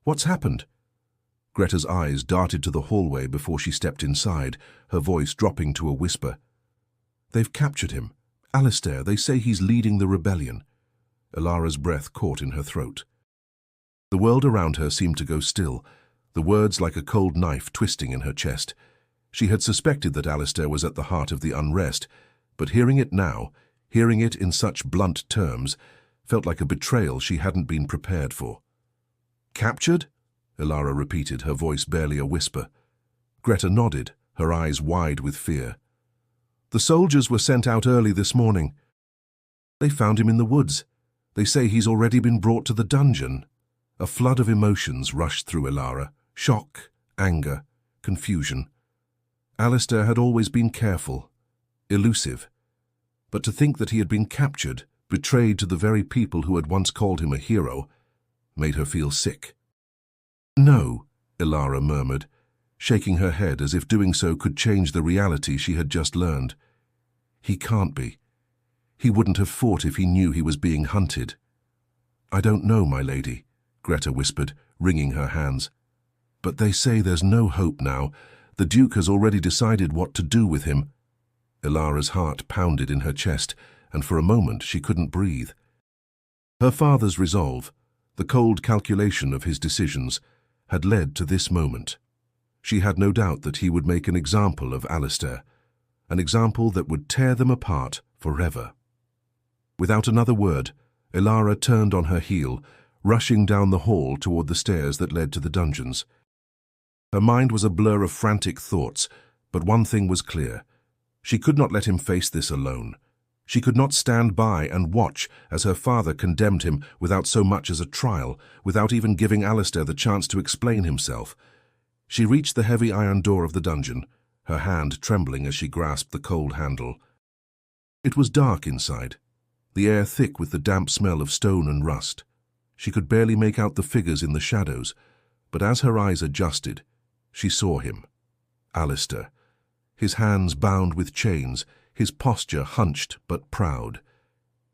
Speaker 1: "What's happened?" Greta's eyes darted to the hallway before she stepped inside, her voice dropping to a whisper. "They've captured him. Alistair, they say he's leading the rebellion." Ilara's breath caught in her throat. The world around her seemed to go still, the words like a cold knife twisting in her chest. She had suspected that Alistair was at the heart of the unrest, but hearing it now, hearing it in such blunt terms, felt like a betrayal she hadn't been prepared for. "Captured?" Ilara repeated, her voice barely a whisper. Greta nodded, her eyes wide with fear. "The soldiers were sent out early this morning. They found him in the woods. They say he's already been brought to the dungeon." A flood of emotions rushed through Ilara: shock, anger, confusion. Alistair had always been careful, elusive. But to think that he had been captured, betrayed to the very people who had once called him a hero, made her feel sick. "No," Ilara murmured, shaking her head as if doing so could change the reality she had just learned. "He can't be. He wouldn't have fought if he knew he was being hunted." "I don't know, my lady," Greta whispered, wringing her hands. "But they say there's no hope now. The Duke has already decided what to do with him." Ilara's heart pounded in her chest, and for a moment she couldn't breathe. Her father's resolve, the cold calculation of his decisions, had led to this moment. She had no doubt that he would make an example of Alistair, an example that would tear them apart forever. Without another word, Ilara turned on her heel, rushing down the hall toward the stairs that led to the dungeons. Her mind was a blur of frantic thoughts, but one thing was clear. She could not let him face this alone. She could not stand by and watch as her father condemned him without so much as a trial, without even giving Alistair the chance to explain himself. She reached the heavy iron door of the dungeon, her hand trembling as she grasped the cold handle. It was dark inside, the air thick with the damp smell of stone and rust. She could barely make out the figures in the shadows, but as her eyes adjusted, she saw him. Alistair, his hands bound with chains, his posture hunched but proud.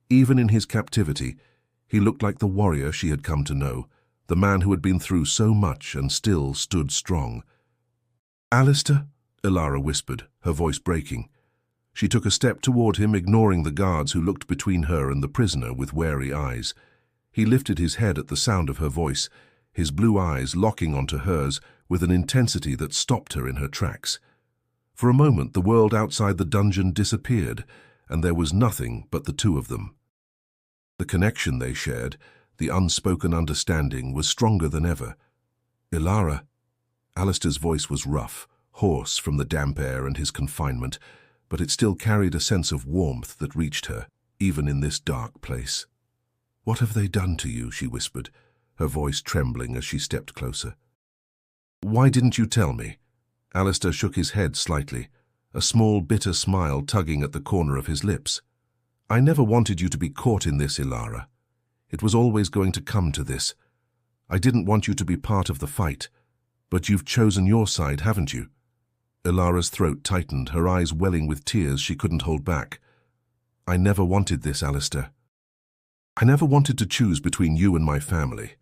Speaker 1: Even in his captivity, he looked like the warrior she had come to know, the man who had been through so much and still stood strong. "Alistair?" Ilara whispered, her voice breaking. She took a step toward him, ignoring the guards who looked between her and the prisoner with wary eyes. He lifted his head at the sound of her voice, his blue eyes locking onto hers with an intensity that stopped her in her tracks. For a moment, the world outside the dungeon disappeared, and there was nothing but the two of them. The connection they shared, the unspoken understanding, was stronger than ever. "Ilara." Alistair's voice was rough, hoarse from the damp air and his confinement, but it still carried a sense of warmth that reached her, even in this dark place. "What have they done to you?" she whispered, her voice trembling as she stepped closer. "Why didn't you tell me?" Alistair shook his head slightly, a small bitter smile tugging at the corner of his lips. "I never wanted you to be caught in this, Ilara. It was always going to come to this. I didn't want you to be part of the fight, but you've chosen your side, haven't you?" Ilara's throat tightened, her eyes welling with tears she couldn't hold back. "I never wanted this, Alistair. I never wanted to choose between you and my family.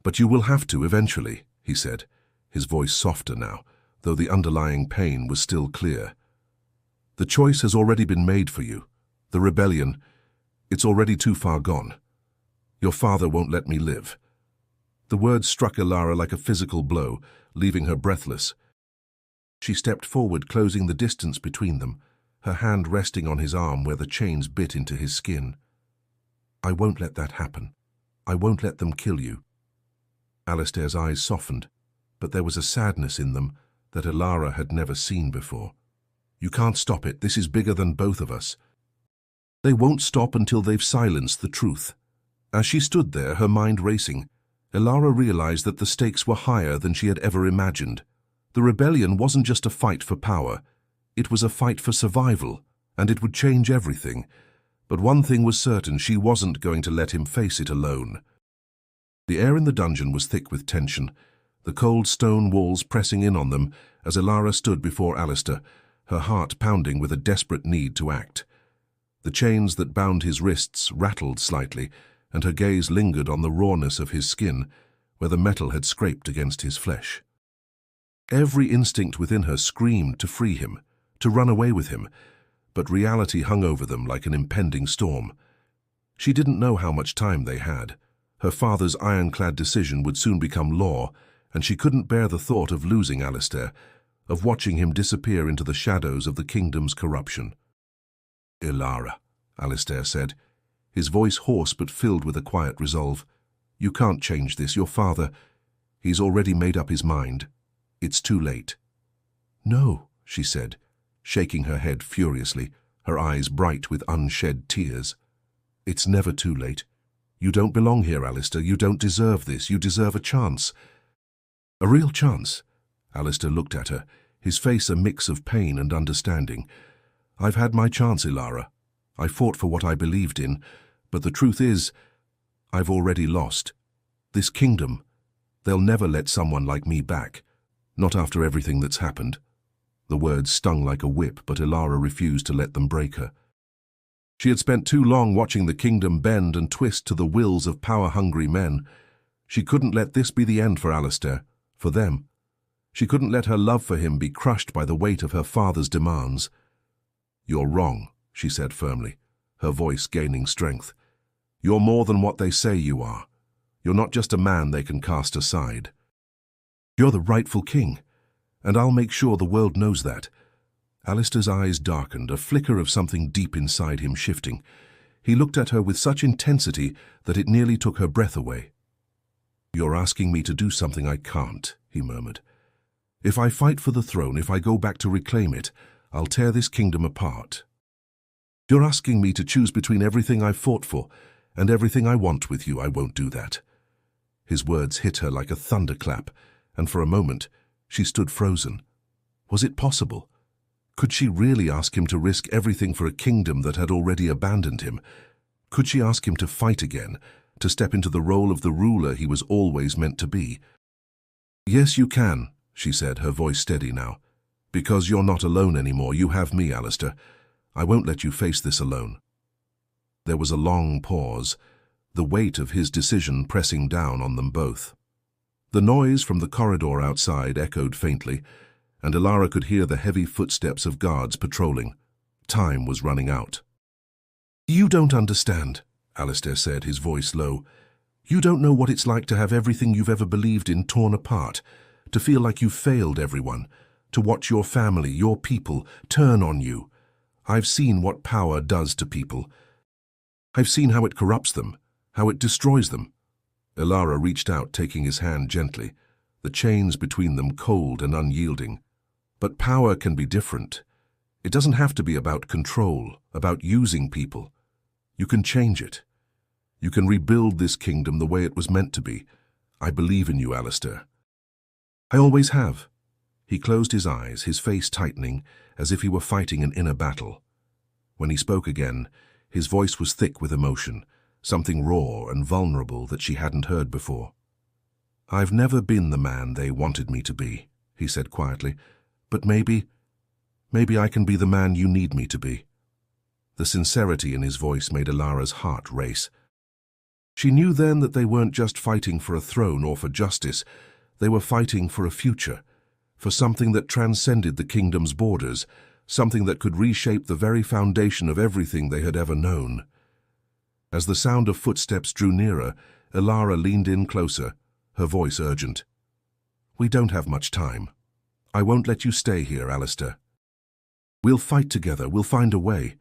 Speaker 1: But you will have to eventually," he said, his voice softer now, though the underlying pain was still clear. "The choice has already been made for you. The rebellion, it's already too far gone. Your father won't let me live." The words struck Ilara like a physical blow, leaving her breathless. She stepped forward, closing the distance between them, her hand resting on his arm where the chains bit into his skin. "I won't let that happen. I won't let them kill you." Alistair's eyes softened, but there was a sadness in them that Ilara had never seen before. "You can't stop it. This is bigger than both of us." "They won't stop until they've silenced the truth." As she stood there, her mind racing, Ilara realized that the stakes were higher than she had ever imagined. The rebellion wasn't just a fight for power. It was a fight for survival, and it would change everything. But one thing was certain: she wasn't going to let him face it alone. The air in the dungeon was thick with tension, the cold stone walls pressing in on them as Ilara stood before Alistair, her heart pounding with a desperate need to act. The chains that bound his wrists rattled slightly, and her gaze lingered on the rawness of his skin, where the metal had scraped against his flesh. Every instinct within her screamed to free him, to run away with him, but reality hung over them like an impending storm. She didn't know how much time they had. Her father's ironclad decision would soon become law, and she couldn't bear the thought of losing Alistair, of watching him disappear into the shadows of the kingdom's corruption. "Ilara," Alistair said, his voice hoarse but filled with a quiet resolve. "You can't change this. Your father, he's already made up his mind. It's too late." "No," she said, shaking her head furiously, her eyes bright with unshed tears. "It's never too late. You don't belong here, Alistair. You don't deserve this. You deserve a chance." "A real chance?" Alistair looked at her, his face a mix of pain and understanding. "I've had my chance, Ilara. I fought for what I believed in, but the truth is, I've already lost. This kingdom, they'll never let someone like me back. Not after everything that's happened." The words stung like a whip, but Ilara refused to let them break her. She had spent too long watching the kingdom bend and twist to the wills of power-hungry men. She couldn't let this be the end for Alistair, for them. She couldn't let her love for him be crushed by the weight of her father's demands. "You're wrong," she said firmly, her voice gaining strength. "You're more than what they say you are. You're not just a man they can cast aside. You're the rightful king, and I'll make sure the world knows that." Alistair's eyes darkened, a flicker of something deep inside him shifting. He looked at her with such intensity that it nearly took her breath away. "You're asking me to do something I can't," he murmured. "If I fight for the throne, if I go back to reclaim it, I'll tear this kingdom apart." You're asking me to choose between everything I've fought for and everything I want with you. I won't do that." His words hit her like a thunderclap, and for a moment she stood frozen. Was it possible? Could she really ask him to risk everything for a kingdom that had already abandoned him? Could she ask him to fight again, to step into the role of the ruler he was always meant to be? "Yes, you can," she said, her voice steady now. "Because you're not alone anymore. You have me, Alistair. I won't let you face this alone." There was a long pause, the weight of his decision pressing down on them both. The noise from the corridor outside echoed faintly, and Ilara could hear the heavy footsteps of guards patrolling. Time was running out. "You don't understand," Alistair said, his voice low. "You don't know what it's like to have everything you've ever believed in torn apart, to feel like you've failed everyone, to watch your family, your people, turn on you. I've seen what power does to people. I've seen how it corrupts them, how it destroys them." Ilara reached out, taking his hand gently, the chains between them cold and unyielding. "But power can be different. It doesn't have to be about control, about using people. You can change it. You can rebuild this kingdom the way it was meant to be. I believe in you, Alistair." "I always have." He closed his eyes, his face tightening, as if he were fighting an inner battle. When he spoke again, his voice was thick with emotion, something raw and vulnerable that she hadn't heard before. "I've never been the man they wanted me to be," he said quietly, "but maybe I can be the man you need me to be." The sincerity in his voice made Ilara's heart race. She knew then that they weren't just fighting for a throne or for justice. They were fighting for a future, for something that transcended the kingdom's borders, something that could reshape the very foundation of everything they had ever known. As the sound of footsteps drew nearer, Ilara leaned in closer, her voice urgent. "We don't have much time. I won't let you stay here, Alistair. We'll fight together, we'll find a way."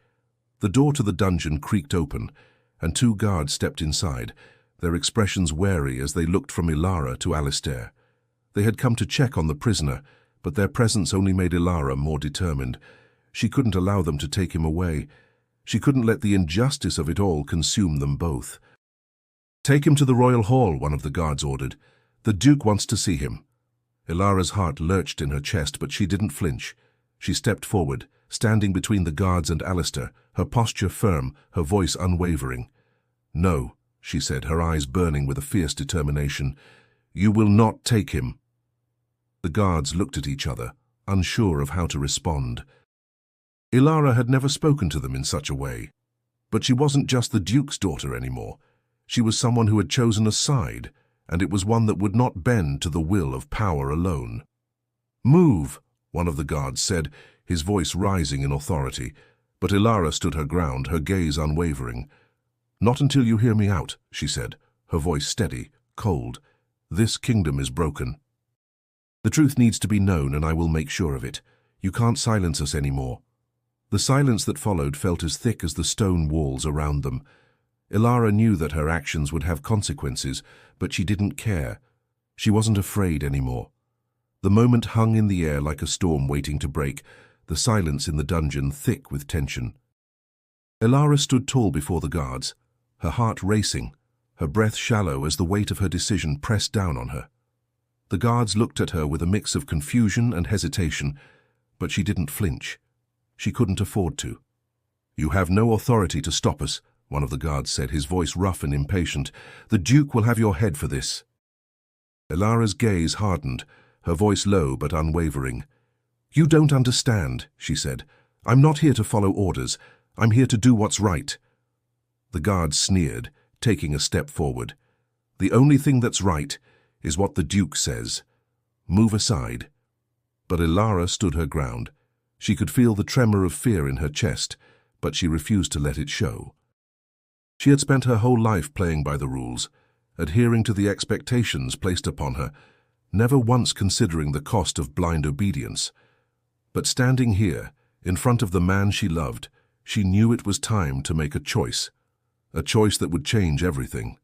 Speaker 1: The door to the dungeon creaked open, and two guards stepped inside, their expressions wary as they looked from Ilara to Alistair. They had come to check on the prisoner, but their presence only made Ilara more determined. She couldn't allow them to take him away. She couldn't let the injustice of it all consume them both. "Take him to the royal hall," one of the guards ordered. "The Duke wants to see him." Ilara's heart lurched in her chest, but she didn't flinch. She stepped forward, standing between the guards and Alistair, her posture firm, her voice unwavering. "No," she said, her eyes burning with a fierce determination. "You will not take him." The guards looked at each other, unsure of how to respond. Ilara had never spoken to them in such a way. But she wasn't just the Duke's daughter anymore. She was someone who had chosen a side, and it was one that would not bend to the will of power alone. "Move," one of the guards said, his voice rising in authority, but Ilara stood her ground, her gaze unwavering. "Not until you hear me out," she said, her voice steady, cold. "This kingdom is broken. The truth needs to be known, and I will make sure of it. You can't silence us anymore." The silence that followed felt as thick as the stone walls around them. Ilara knew that her actions would have consequences, but she didn't care. She wasn't afraid anymore. The moment hung in the air like a storm waiting to break, the silence in the dungeon thick with tension. Ilara stood tall before the guards, her heart racing, her breath shallow as the weight of her decision pressed down on her. The guards looked at her with a mix of confusion and hesitation, but she didn't flinch. She couldn't afford to. "You have no authority to stop us," one of the guards said, his voice rough and impatient. "The Duke will have your head for this." Ilara's gaze hardened, her voice low but unwavering. "You don't understand," she said. "I'm not here to follow orders. I'm here to do what's right." The guard sneered, taking a step forward. "The only thing that's right is what the Duke says. Move aside." But Ilara stood her ground. She could feel the tremor of fear in her chest, but she refused to let it show. She had spent her whole life playing by the rules, adhering to the expectations placed upon her, never once considering the cost of blind obedience. But standing here, in front of the man she loved, she knew it was time to make a choice that would change everything.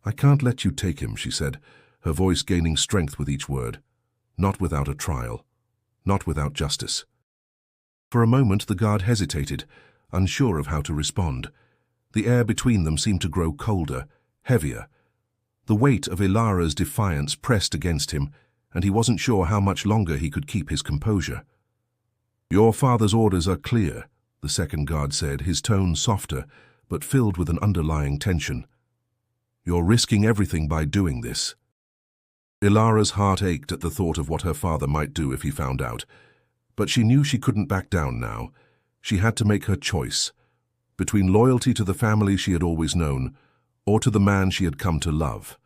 Speaker 1: "I can't let you take him," she said, her voice gaining strength with each word. "Not without a trial. Not without justice." For a moment the guard hesitated, unsure of how to respond. The air between them seemed to grow colder, heavier. The weight of Ilara's defiance pressed against him, and he wasn't sure how much longer he could keep his composure. "Your father's orders are clear," the second guard said, his tone softer, but filled with an underlying tension. "You're risking everything by doing this." Ilara's heart ached at the thought of what her father might do if he found out, but she knew she couldn't back down now. She had to make her choice, between loyalty to the family she had always known, or to the man she had come to love.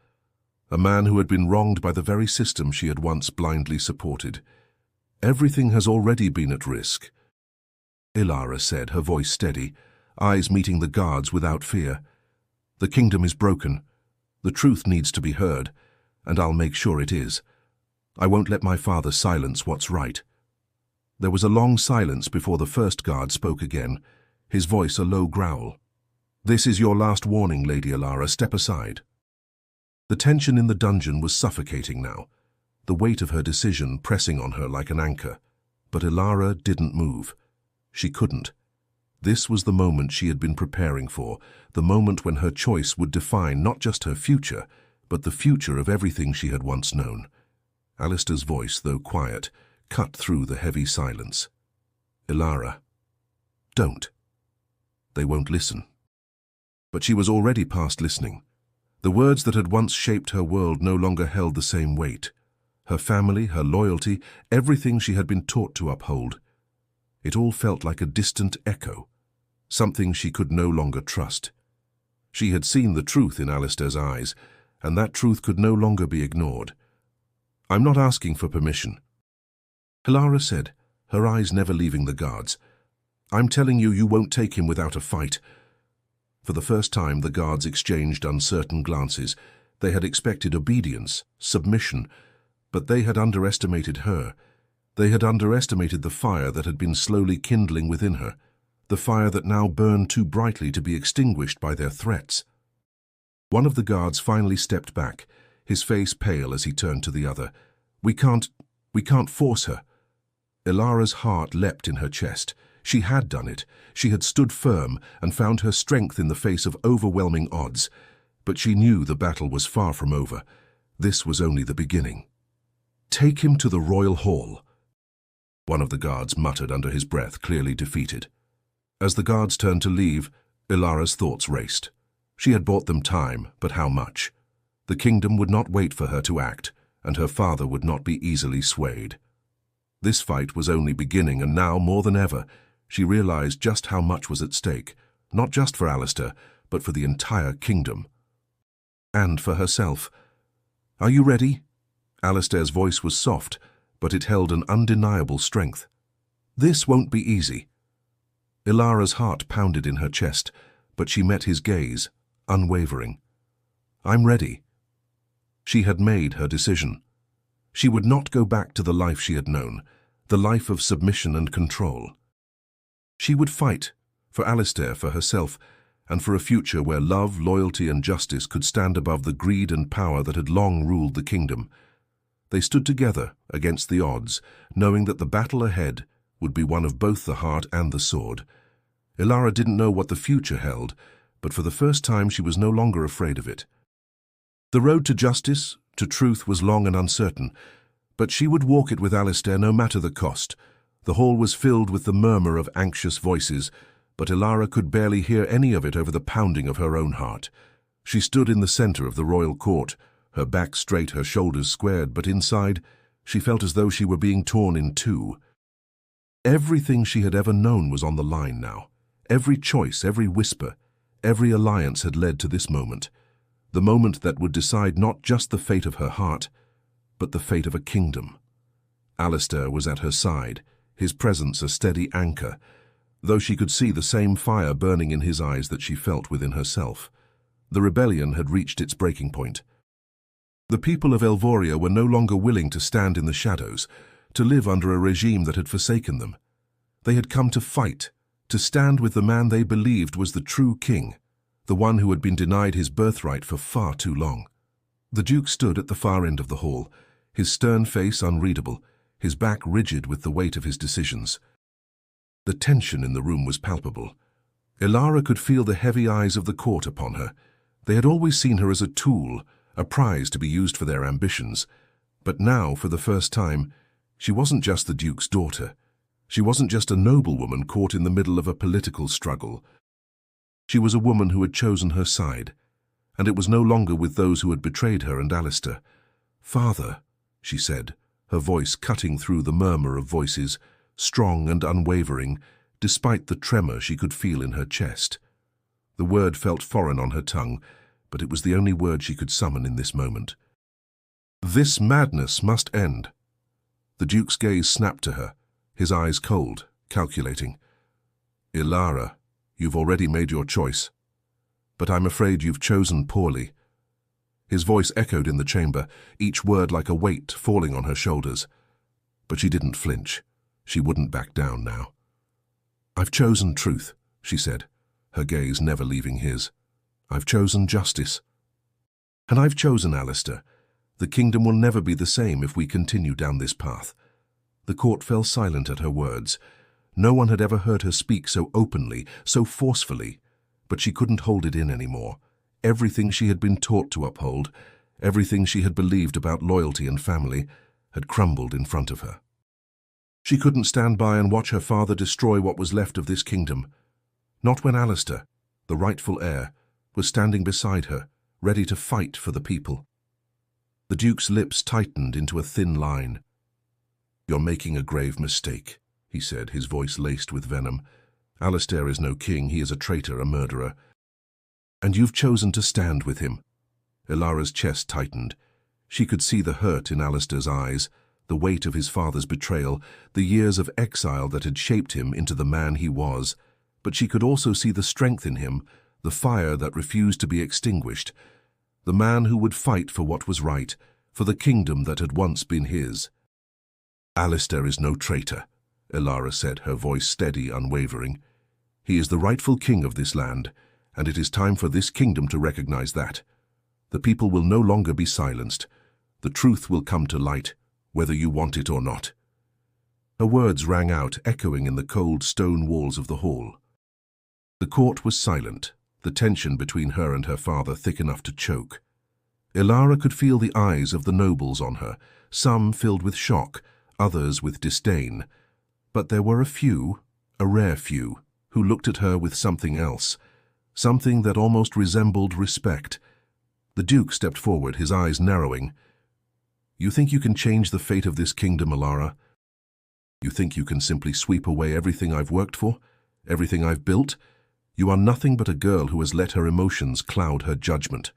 Speaker 1: A man who had been wronged by the very system she had once blindly supported. "Everything has already been at risk," Ilara said, her voice steady, eyes meeting the guards without fear. "The kingdom is broken. The truth needs to be heard, and I'll make sure it is. I won't let my father silence what's right." There was a long silence before the first guard spoke again, his voice a low growl. "This is your last warning, Lady Ilara. Step aside." The tension in the dungeon was suffocating now, the weight of her decision pressing on her like an anchor. But Ilara didn't move. She couldn't. This was the moment she had been preparing for, the moment when her choice would define not just her future, but the future of everything she had once known. Alistair's voice, though quiet, cut through the heavy silence. "Ilara, don't. They won't listen." But she was already past listening. The words that had once shaped her world no longer held the same weight. Her family, her loyalty, everything she had been taught to uphold. It all felt like a distant echo, something she could no longer trust. She had seen the truth in Alistair's eyes, and that truth could no longer be ignored. "I'm not asking for permission," Ilara said, her eyes never leaving the guards. "I'm telling you, you won't take him without a fight." For the first time, the guards exchanged uncertain glances. They had expected obedience, submission, but they had underestimated her. They had underestimated the fire that had been slowly kindling within her, the fire that now burned too brightly to be extinguished by their threats. One of the guards finally stepped back, his face pale as he turned to the other. We can't force her." Ilara's heart leapt in her chest. She had done it. She had stood firm and found her strength in the face of overwhelming odds. But she knew the battle was far from over. This was only the beginning. "Take him to the royal hall," one of the guards muttered under his breath, clearly defeated. As the guards turned to leave, Ilara's thoughts raced. She had bought them time, but how much? The kingdom would not wait for her to act, and her father would not be easily swayed. This fight was only beginning, and now, more than ever, she realized just how much was at stake, not just for Alistair, but for the entire kingdom. And for herself. "Are you ready?" Alistair's voice was soft, but it held an undeniable strength. "This won't be easy." Ilara's heart pounded in her chest, but she met his gaze, unwavering. "I'm ready." She had made her decision. She would not go back to the life she had known, the life of submission and control. She would fight, for Alistair, for herself, and for a future where love, loyalty and justice could stand above the greed and power that had long ruled the kingdom. They stood together against the odds, knowing that the battle ahead would be one of both the heart and the sword. Ilara didn't know what the future held, but for the first time she was no longer afraid of it. The road to justice, to truth, was long and uncertain, but she would walk it with Alistair no matter the cost. The hall was filled with the murmur of anxious voices, but Ilara could barely hear any of it over the pounding of her own heart. She stood in the center of the royal court, her back straight, her shoulders squared, but inside she felt as though she were being torn in two. Everything she had ever known was on the line now. Every choice, every whisper, every alliance had led to this moment. The moment that would decide not just the fate of her heart, but the fate of a kingdom. Alistair was at her side, his presence a steady anchor, though she could see the same fire burning in his eyes that she felt within herself. The rebellion had reached its breaking point. The people of Elvoria were no longer willing to stand in the shadows, to live under a regime that had forsaken them. They had come to fight, to stand with the man they believed was the true king, the one who had been denied his birthright for far too long. The Duke stood at the far end of the hall, his stern face unreadable, his back rigid with the weight of his decisions. The tension in the room was palpable. Ilara could feel the heavy eyes of the court upon her. They had always seen her as a tool, a prize to be used for their ambitions. But now, for the first time, she wasn't just the Duke's daughter. She wasn't just a noblewoman caught in the middle of a political struggle. She was a woman who had chosen her side, and it was no longer with those who had betrayed her and Alistair. "Father," she said, her voice cutting through the murmur of voices, strong and unwavering, despite the tremor she could feel in her chest. The word felt foreign on her tongue, but it was the only word she could summon in this moment. "This madness must end." The Duke's gaze snapped to her, his eyes cold, calculating. "Ilara, you've already made your choice, but I'm afraid you've chosen poorly." His voice echoed in the chamber, each word like a weight falling on her shoulders. But she didn't flinch. She wouldn't back down now. "I've chosen truth," she said, her gaze never leaving his. "I've chosen justice. And I've chosen Alistair. The kingdom will never be the same if we continue down this path." The court fell silent at her words. No one had ever heard her speak so openly, so forcefully, but she couldn't hold it in anymore. Everything she had been taught to uphold, everything she had believed about loyalty and family, had crumbled in front of her. She couldn't stand by and watch her father destroy what was left of this kingdom. Not when Alistair, the rightful heir, was standing beside her, ready to fight for the people. The Duke's lips tightened into a thin line. "You're making a grave mistake," he said, his voice laced with venom. "Alistair is no king, he is a traitor, a murderer. And you've chosen to stand with him." Ilara's chest tightened. She could see the hurt in Alistair's eyes, the weight of his father's betrayal, the years of exile that had shaped him into the man he was. But she could also see the strength in him, the fire that refused to be extinguished, the man who would fight for what was right, for the kingdom that had once been his. "Alistair is no traitor," Ilara said, her voice steady, unwavering. "He is the rightful king of this land, and it is time for this kingdom to recognize that. The people will no longer be silenced. The truth will come to light, whether you want it or not." Her words rang out, echoing in the cold stone walls of the hall. The court was silent, the tension between her and her father thick enough to choke. Ilara could feel the eyes of the nobles on her, some filled with shock, others with disdain. But there were a few, a rare few, who looked at her with something else, something that almost resembled respect. The Duke stepped forward, his eyes narrowing. "You think you can change the fate of this kingdom, Ilara? You think you can simply sweep away everything I've worked for, everything I've built? You are nothing but a girl who has let her emotions cloud her judgment."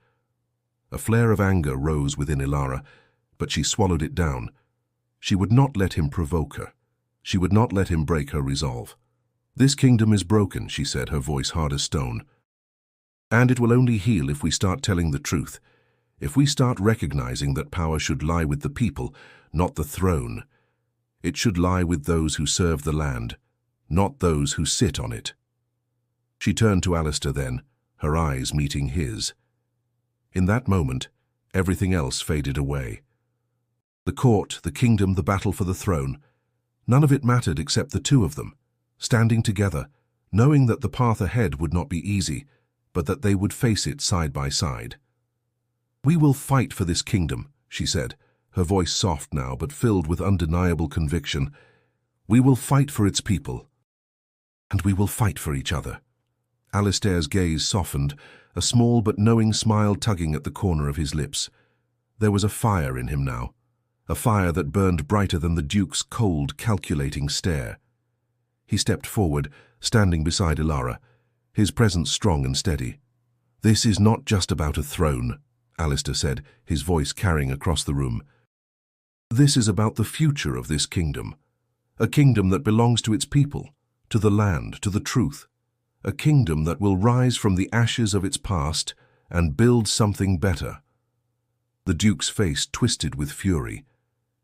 Speaker 1: A flare of anger rose within Ilara, but she swallowed it down. She would not let him provoke her. She would not let him break her resolve. "This kingdom is broken," she said, her voice hard as stone. "And it will only heal if we start telling the truth, if we start recognizing that power should lie with the people, not the throne. It should lie with those who serve the land, not those who sit on it." She turned to Alistair then, her eyes meeting his. In that moment, everything else faded away. The court, the kingdom, the battle for the throne, none of it mattered except the two of them, standing together, knowing that the path ahead would not be easy, but that they would face it side by side. "We will fight for this kingdom," she said, her voice soft now but filled with undeniable conviction. "We will fight for its people, and we will fight for each other." Alistair's gaze softened, a small but knowing smile tugging at the corner of his lips. There was a fire in him now, a fire that burned brighter than the Duke's cold, calculating stare. He stepped forward, standing beside Ilara, his presence strong and steady. "This is not just about a throne," Alistair said, his voice carrying across the room. "This is about the future of this kingdom, a kingdom that belongs to its people, to the land, to the truth, a kingdom that will rise from the ashes of its past and build something better." The Duke's face twisted with fury.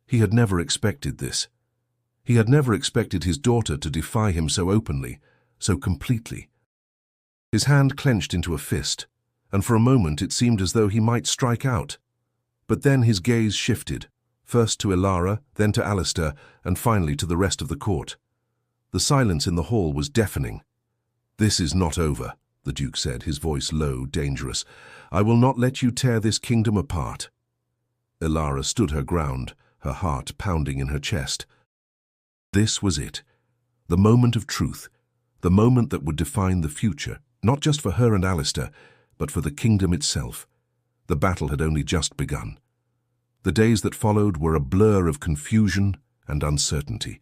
Speaker 1: He had never expected this. He had never expected his daughter to defy him so openly, so completely. His hand clenched into a fist, and for a moment it seemed as though he might strike out. But then his gaze shifted, first to Ilara, then to Alistair, and finally to the rest of the court. The silence in the hall was deafening. "This is not over," the Duke said, his voice low, dangerous. "I will not let you tear this kingdom apart." Elara stood her ground, her heart pounding in her chest. This was it. The moment of truth. The moment that would define the future, not just for her and Alistair, but for the kingdom itself. The battle had only just begun. The days that followed were a blur of confusion and uncertainty.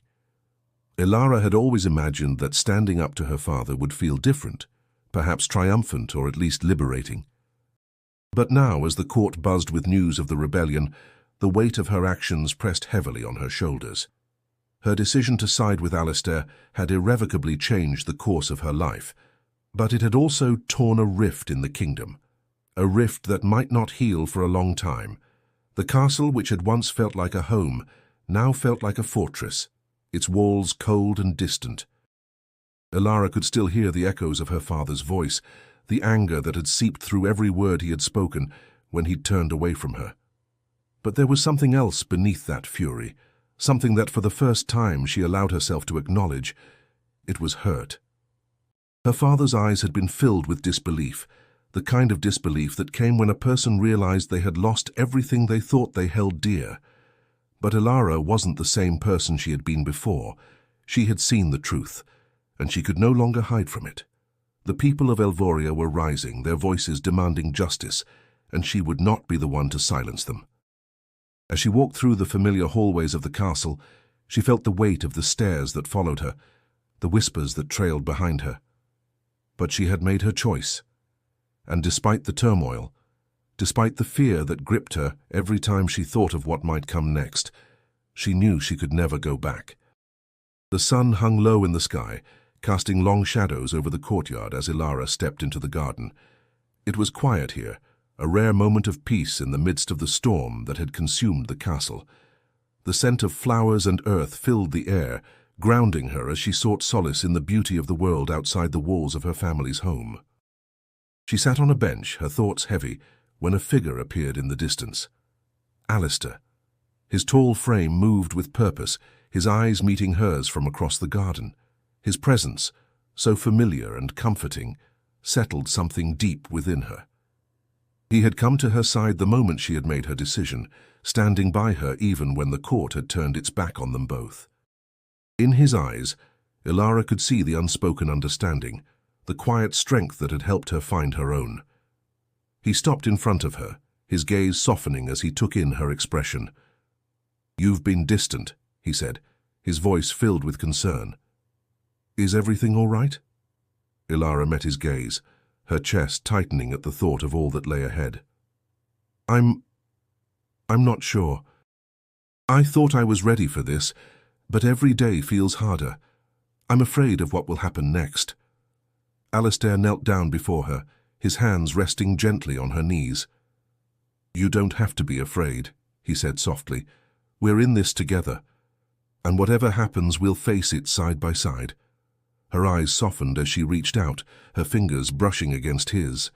Speaker 1: Elara had always imagined that standing up to her father would feel different, perhaps triumphant or at least liberating. But now, as the court buzzed with news of the rebellion, the weight of her actions pressed heavily on her shoulders. Her decision to side with Alistair had irrevocably changed the course of her life, but it had also torn a rift in the kingdom, a rift that might not heal for a long time. The castle, which had once felt like a home, now felt like a fortress, its walls cold and distant. Elara could still hear the echoes of her father's voice, the anger that had seeped through every word he had spoken when he'd turned away from her. But there was something else beneath that fury, something that for the first time she allowed herself to acknowledge. It was hurt. Her father's eyes had been filled with disbelief, the kind of disbelief that came when a person realized they had lost everything they thought they held dear. But Elara wasn't the same person she had been before. She had seen the truth, and she could no longer hide from it. The people of Elvoria were rising, their voices demanding justice, and she would not be the one to silence them. As she walked through the familiar hallways of the castle, she felt the weight of the stairs that followed her, the whispers that trailed behind her. But she had made her choice, and despite the turmoil, despite the fear that gripped her every time she thought of what might come next, she knew she could never go back. The sun hung low in the sky, casting long shadows over the courtyard as Elara stepped into the garden. It was quiet here, a rare moment of peace in the midst of the storm that had consumed the castle. The scent of flowers and earth filled the air, grounding her as she sought solace in the beauty of the world outside the walls of her family's home. She sat on a bench, her thoughts heavy, when a figure appeared in the distance. Alistair. His tall frame moved with purpose, his eyes meeting hers from across the garden. His presence, so familiar and comforting, settled something deep within her. He had come to her side the moment she had made her decision, standing by her even when the court had turned its back on them both. In his eyes, Elara could see the unspoken understanding, the quiet strength that had helped her find her own. He stopped in front of her, his gaze softening as he took in her expression. "You've been distant," he said, his voice filled with concern. "Is everything all right?" Elara met his gaze, her chest tightening at the thought of all that lay ahead. I'm not sure. I thought I was ready for this, but every day feels harder. I'm afraid of what will happen next." Alistair knelt down before her, his hands resting gently on her knees. "You don't have to be afraid," he said softly. "We're in this together, and whatever happens, we'll face it side by side." Her eyes softened as she reached out, her fingers brushing against his.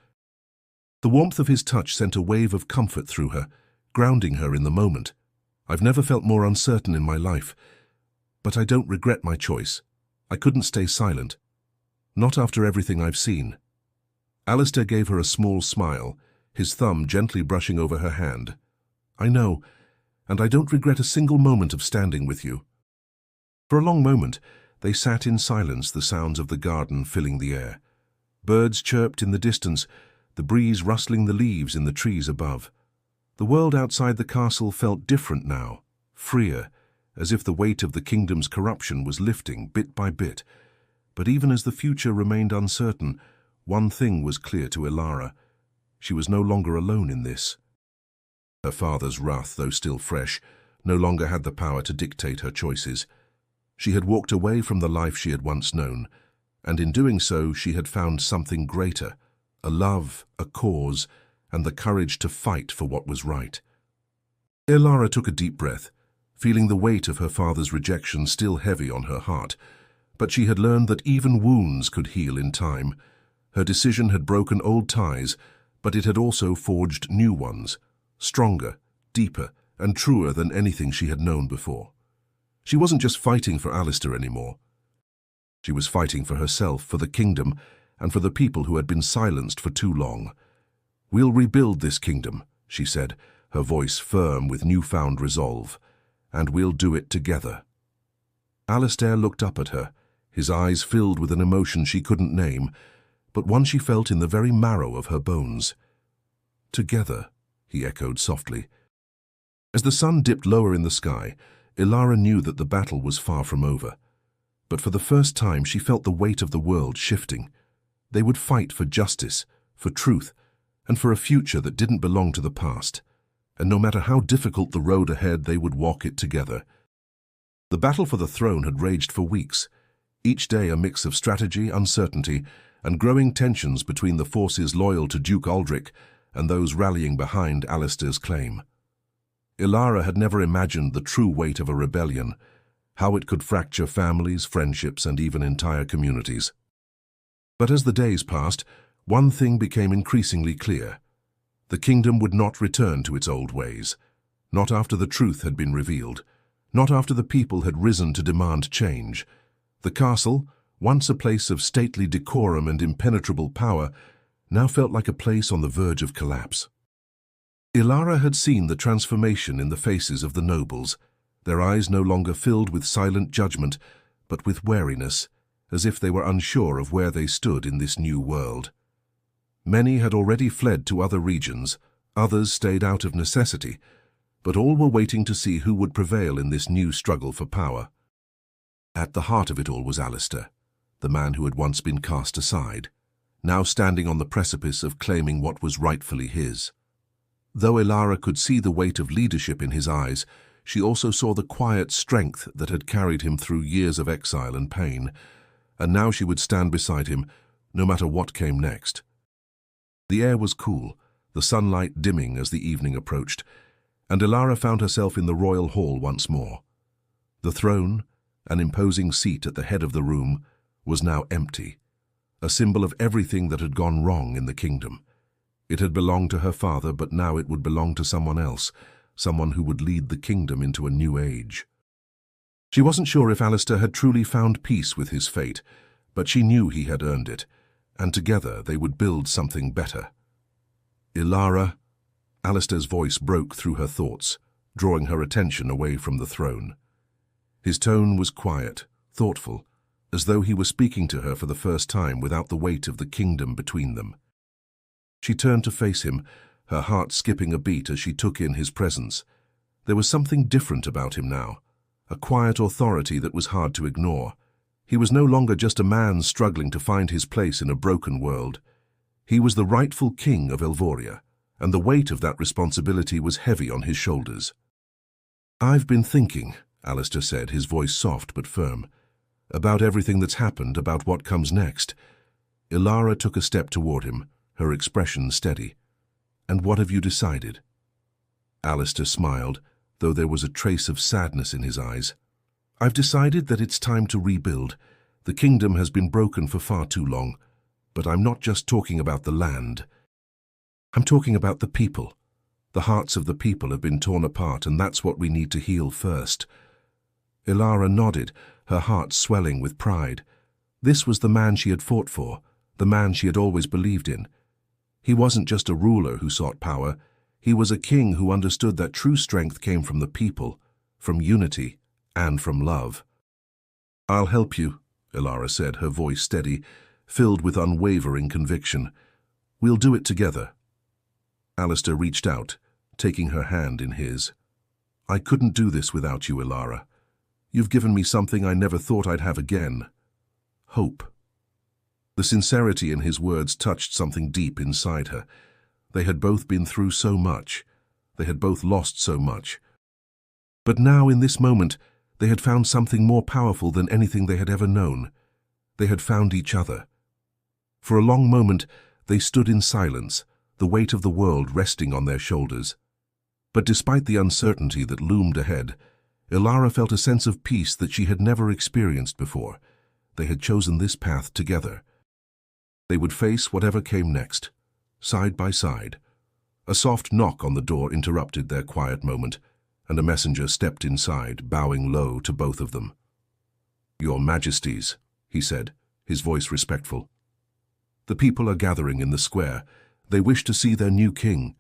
Speaker 1: The warmth of his touch sent a wave of comfort through her, grounding her in the moment. "I've never felt more uncertain in my life, but I don't regret my choice. I couldn't stay silent. Not after everything I've seen." Alistair gave her a small smile, his thumb gently brushing over her hand. "I know, and I don't regret a single moment of standing with you." For a long moment, they sat in silence, the sounds of the garden filling the air. Birds chirped in the distance, the breeze rustling the leaves in the trees above. The world outside the castle felt different now, freer, as if the weight of the kingdom's corruption was lifting bit by bit. But even as the future remained uncertain, one thing was clear to Elara. She was no longer alone in this. Her father's wrath, though still fresh, no longer had the power to dictate her choices. She had walked away from the life she had once known, and in doing so she had found something greater, a love, a cause, and the courage to fight for what was right. Elara took a deep breath, feeling the weight of her father's rejection still heavy on her heart, but she had learned that even wounds could heal in time. Her decision had broken old ties, but it had also forged new ones, stronger, deeper, and truer than anything she had known before. She wasn't just fighting for Alistair anymore. She was fighting for herself, for the kingdom, and for the people who had been silenced for too long. "We'll rebuild this kingdom," she said, her voice firm with newfound resolve, "and we'll do it together." Alistair looked up at her, his eyes filled with an emotion she couldn't name, but one she felt in the very marrow of her bones. "Together," he echoed softly. As the sun dipped lower in the sky, Ilara knew that the battle was far from over. But for the first time she felt the weight of the world shifting. They would fight for justice, for truth, and for a future that didn't belong to the past. And no matter how difficult the road ahead, they would walk it together. The battle for the throne had raged for weeks, each day a mix of strategy, uncertainty, and growing tensions between the forces loyal to Duke Aldrich and those rallying behind Alistair's claim. Ilara had never imagined the true weight of a rebellion, how it could fracture families, friendships, and even entire communities. But as the days passed, one thing became increasingly clear. The kingdom would not return to its old ways, not after the truth had been revealed, not after the people had risen to demand change. The castle, once a place of stately decorum and impenetrable power, now felt like a place on the verge of collapse. Ilara had seen the transformation in the faces of the nobles, their eyes no longer filled with silent judgment, but with wariness, as if they were unsure of where they stood in this new world. Many had already fled to other regions, others stayed out of necessity, but all were waiting to see who would prevail in this new struggle for power. At the heart of it all was Alistair, the man who had once been cast aside, now standing on the precipice of claiming what was rightfully his. Though Ilara could see the weight of leadership in his eyes, she also saw the quiet strength that had carried him through years of exile and pain, and now she would stand beside him, no matter what came next. The air was cool, the sunlight dimming as the evening approached, and Ilara found herself in the royal hall once more. The throne, an imposing seat at the head of the room, was now empty, a symbol of everything that had gone wrong in the kingdom. It had belonged to her father, but now it would belong to someone else, someone who would lead the kingdom into a new age. She wasn't sure if Alistair had truly found peace with his fate, but she knew he had earned it, and together they would build something better. "Ilara," Alistair's voice broke through her thoughts, drawing her attention away from the throne. His tone was quiet, thoughtful, as though he were speaking to her for the first time without the weight of the kingdom between them. She turned to face him, her heart skipping a beat as she took in his presence. There was something different about him now, a quiet authority that was hard to ignore. He was no longer just a man struggling to find his place in a broken world. He was the rightful king of Elvoria, and the weight of that responsibility was heavy on his shoulders. "I've been thinking," Alistair said, his voice soft but firm, "about everything that's happened, about what comes next." Ilara took a step toward him, her expression steady. "And what have you decided?" Alistair smiled, though there was a trace of sadness in his eyes. "I've decided that it's time to rebuild. The kingdom has been broken for far too long, but I'm not just talking about the land. I'm talking about the people. The hearts of the people have been torn apart, and that's what we need to heal first." Ilara nodded, her heart swelling with pride. This was the man she had fought for, the man she had always believed in. He wasn't just a ruler who sought power. He was a king who understood that true strength came from the people, from unity, and from love. "I'll help you," Ilara said, her voice steady, filled with unwavering conviction. "We'll do it together." Alistair reached out, taking her hand in his. "I couldn't do this without you, Ilara. You've given me something I never thought I'd have again. Hope." The sincerity in his words touched something deep inside her. They had both been through so much. They had both lost so much. But now, in this moment, they had found something more powerful than anything they had ever known. They had found each other. For a long moment, they stood in silence, the weight of the world resting on their shoulders. But despite the uncertainty that loomed ahead, Ilara felt a sense of peace that she had never experienced before. They had chosen this path together. They would face whatever came next, side by side. A soft knock on the door interrupted their quiet moment, and a messenger stepped inside, bowing low to both of them. "Your Majesties," he said, his voice respectful. "The people are gathering in the square. They wish to see their new king."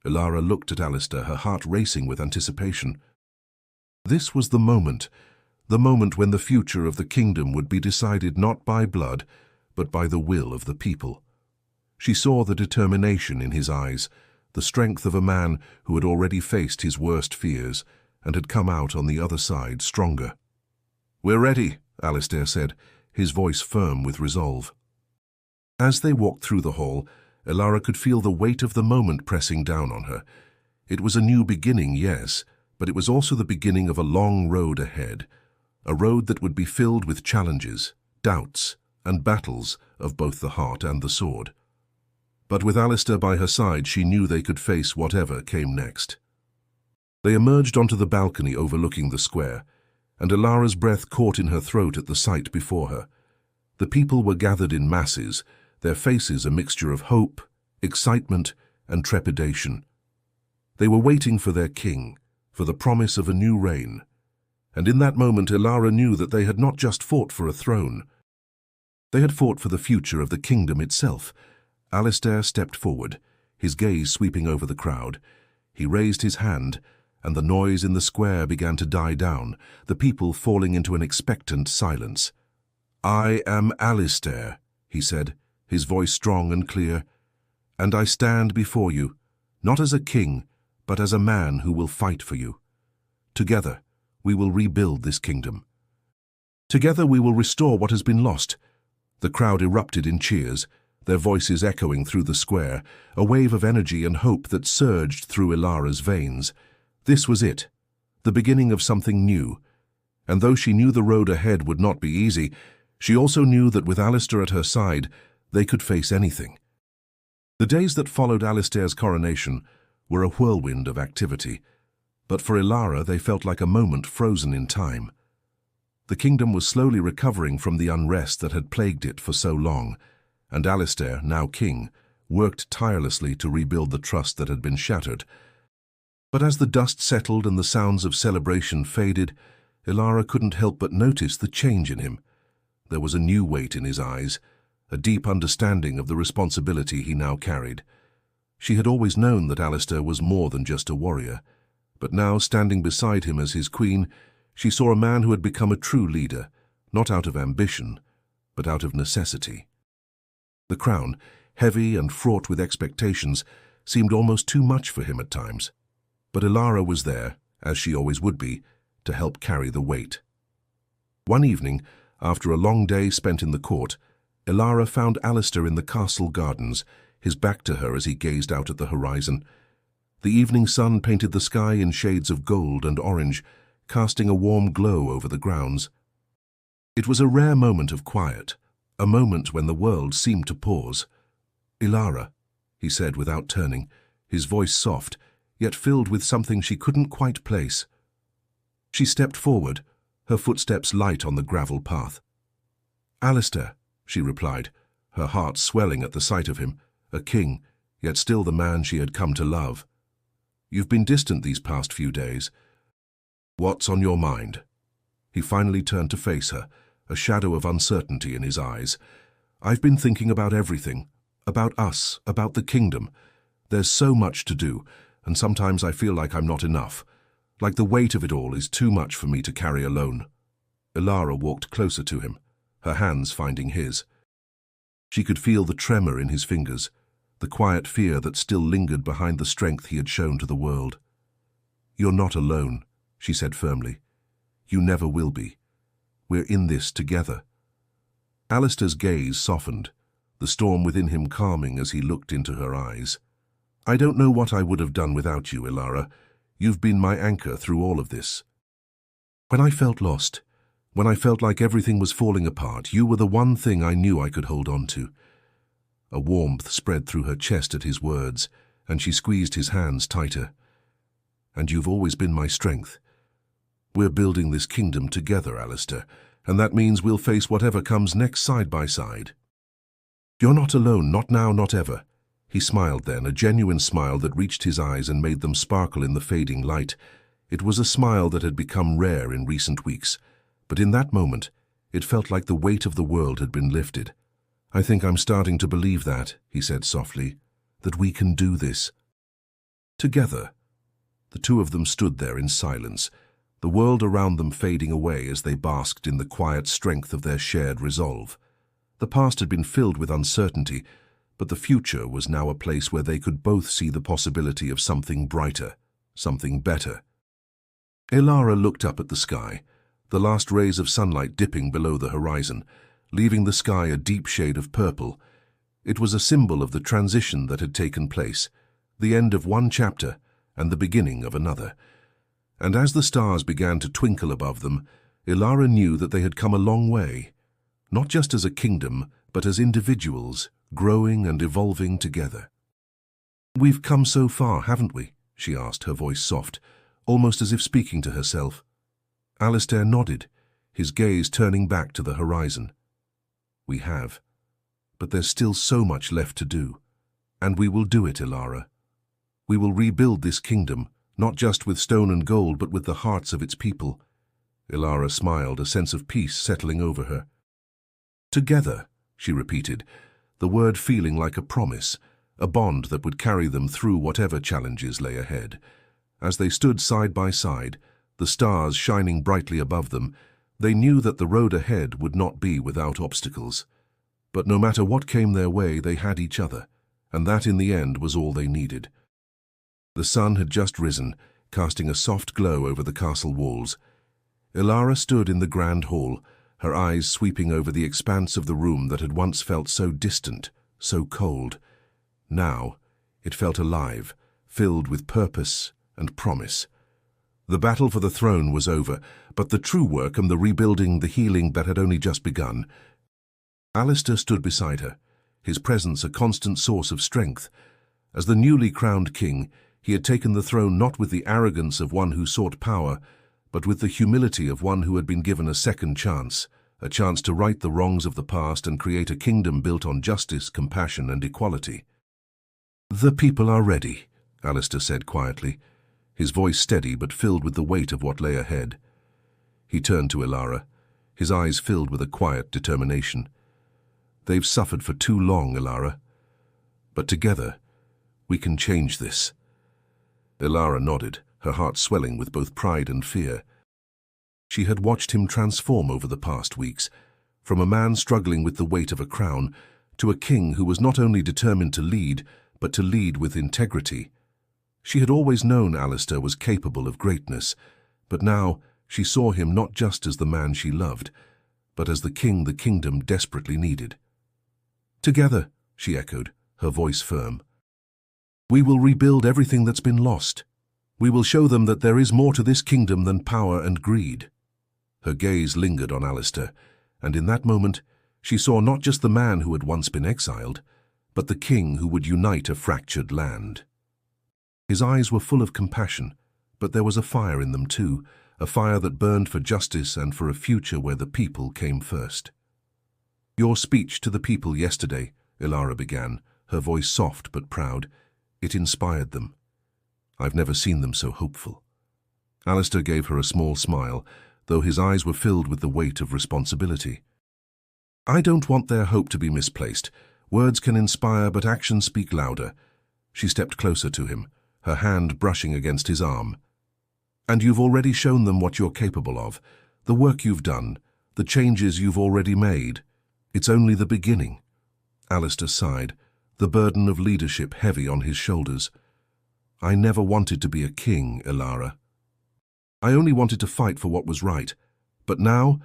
Speaker 1: Ilara looked at Alistair, her heart racing with anticipation. This was the moment when the future of the kingdom would be decided not by blood, but by the will of the people. She saw the determination in his eyes, the strength of a man who had already faced his worst fears and had come out on the other side stronger. "We're ready," Alistair said, his voice firm with resolve. As they walked through the hall, Ilara could feel the weight of the moment pressing down on her. It was a new beginning, yes, but it was also the beginning of a long road ahead, a road that would be filled with challenges, doubts, and battles of both the heart and the sword. But with Alistair by her side, she knew they could face whatever came next. They emerged onto the balcony overlooking the square, and Ilara's breath caught in her throat at the sight before her. The people were gathered in masses, their faces a mixture of hope, excitement, and trepidation. They were waiting for their king, for the promise of a new reign. And in that moment, Ilara knew that they had not just fought for a throne. They had fought for the future of the kingdom itself. Alistair stepped forward, his gaze sweeping over the crowd. He raised his hand, and the noise in the square began to die down, the people falling into an expectant silence. "I am Alistair," he said, his voice strong and clear, "and I stand before you, not as a king, but as a man who will fight for you. Together, we will rebuild this kingdom. Together, we will restore what has been lost." The crowd erupted in cheers, their voices echoing through the square, a wave of energy and hope that surged through Ilara's veins. This was it, the beginning of something new. And though she knew the road ahead would not be easy, she also knew that with Alistair at her side, they could face anything. The days that followed Alistair's coronation were a whirlwind of activity, but for Ilara they felt like a moment frozen in time. The kingdom was slowly recovering from the unrest that had plagued it for so long, and Alistair, now king, worked tirelessly to rebuild the trust that had been shattered. But as the dust settled and the sounds of celebration faded, Ilara couldn't help but notice the change in him. There was a new weight in his eyes, a deep understanding of the responsibility he now carried. She had always known that Alistair was more than just a warrior, but now, standing beside him as his queen, she saw a man who had become a true leader, not out of ambition, but out of necessity. The crown, heavy and fraught with expectations, seemed almost too much for him at times. But Ilara was there, as she always would be, to help carry the weight. One evening, after a long day spent in the court, Ilara found Alistair in the castle gardens, his back to her as he gazed out at the horizon. The evening sun painted the sky in shades of gold and orange, casting a warm glow over the grounds. It was a rare moment of quiet, a moment when the world seemed to pause. "Ilara," he said without turning, his voice soft, yet filled with something she couldn't quite place. She stepped forward, her footsteps light on the gravel path. "Alistair," she replied, her heart swelling at the sight of him, a king, yet still the man she had come to love. "You've been distant these past few days. What's on your mind?" He finally turned to face her, a shadow of uncertainty in his eyes. "I've been thinking about everything, about us, about the kingdom. There's so much to do, and sometimes I feel like I'm not enough, like the weight of it all is too much for me to carry alone." Ilara walked closer to him, her hands finding his. She could feel the tremor in his fingers, the quiet fear that still lingered behind the strength he had shown to the world. "You're not alone," she said firmly. "You never will be. We're in this together." Alistair's gaze softened, the storm within him calming as he looked into her eyes. "I don't know what I would have done without you, Ilara. You've been my anchor through all of this. When I felt lost, when I felt like everything was falling apart, you were the one thing I knew I could hold on to." A warmth spread through her chest at his words, and she squeezed his hands tighter. "And you've always been my strength. We're building this kingdom together, Alistair, and that means we'll face whatever comes next side by side. You're not alone, not now, not ever." He smiled then, a genuine smile that reached his eyes and made them sparkle in the fading light. It was a smile that had become rare in recent weeks, but in that moment, It felt like the weight of the world had been lifted. "I think I'm starting to believe that," he said softly, "that we can do this." Together, the two of them stood there in silence, the world around them fading away as they basked in the quiet strength of their shared resolve. The past had been filled with uncertainty, but the future was now a place where they could both see the possibility of something brighter, something better. Ilara looked up at the sky, the last rays of sunlight dipping below the horizon, leaving the sky a deep shade of purple. It was a symbol of the transition that had taken place, the end of one chapter and the beginning of another. And as the stars began to twinkle above them, Ilara knew that they had come a long way, not just as a kingdom, but as individuals, growing and evolving together. "We've come so far, haven't we?" she asked, her voice soft, almost as if speaking to herself. Alistair nodded, his gaze turning back to the horizon. "We have. But there's still so much left to do. And we will do it, Ilara. We will rebuild this kingdom, not just with stone and gold, but with the hearts of its people." Ilara smiled, a sense of peace settling over her. "Together," she repeated, the word feeling like a promise, a bond that would carry them through whatever challenges lay ahead. As they stood side by side, the stars shining brightly above them, they knew that the road ahead would not be without obstacles. But no matter what came their way, they had each other, and that in the end was all they needed. The sun had just risen, casting a soft glow over the castle walls. Ilara stood in the grand hall, her eyes sweeping over the expanse of the room that had once felt so distant, so cold. Now, it felt alive, filled with purpose and promise. The battle for the throne was over, but the true work and the rebuilding, the healing that had only just begun. Alistair stood beside her, his presence a constant source of strength. As the newly crowned king, he had taken the throne not with the arrogance of one who sought power, but with the humility of one who had been given a second chance, a chance to right the wrongs of the past and create a kingdom built on justice, compassion, and equality. "The people are ready," Alistair said quietly, his voice steady but filled with the weight of what lay ahead. He turned to Ilara, his eyes filled with a quiet determination. "They've suffered for too long, Ilara. But together, we can change this." Ilara nodded, her heart swelling with both pride and fear. She had watched him transform over the past weeks, from a man struggling with the weight of a crown to a king who was not only determined to lead, but to lead with integrity. She had always known Alistair was capable of greatness, but now she saw him not just as the man she loved, but as the king the kingdom desperately needed. "Together," she echoed, her voice firm. "We will rebuild everything that's been lost. We will show them that there is more to this kingdom than power and greed." Her gaze lingered on Alistair, and in that moment she saw not just the man who had once been exiled, but the king who would unite a fractured land. His eyes were full of compassion, but there was a fire in them too, a fire that burned for justice and for a future where the people came first. "Your speech to the people yesterday," Ilara began, her voice soft but proud, "it inspired them. I've never seen them so hopeful." Alistair gave her a small smile, though his eyes were filled with the weight of responsibility. "I don't want their hope to be misplaced. Words can inspire, but actions speak louder." She stepped closer to him, her hand brushing against his arm. "And you've already shown them what you're capable of. The work you've done, the changes you've already made. It's only the beginning." Alistair sighed, the burden of leadership heavy on his shoulders. "I never wanted to be a king, Ilara. I only wanted to fight for what was right. But now,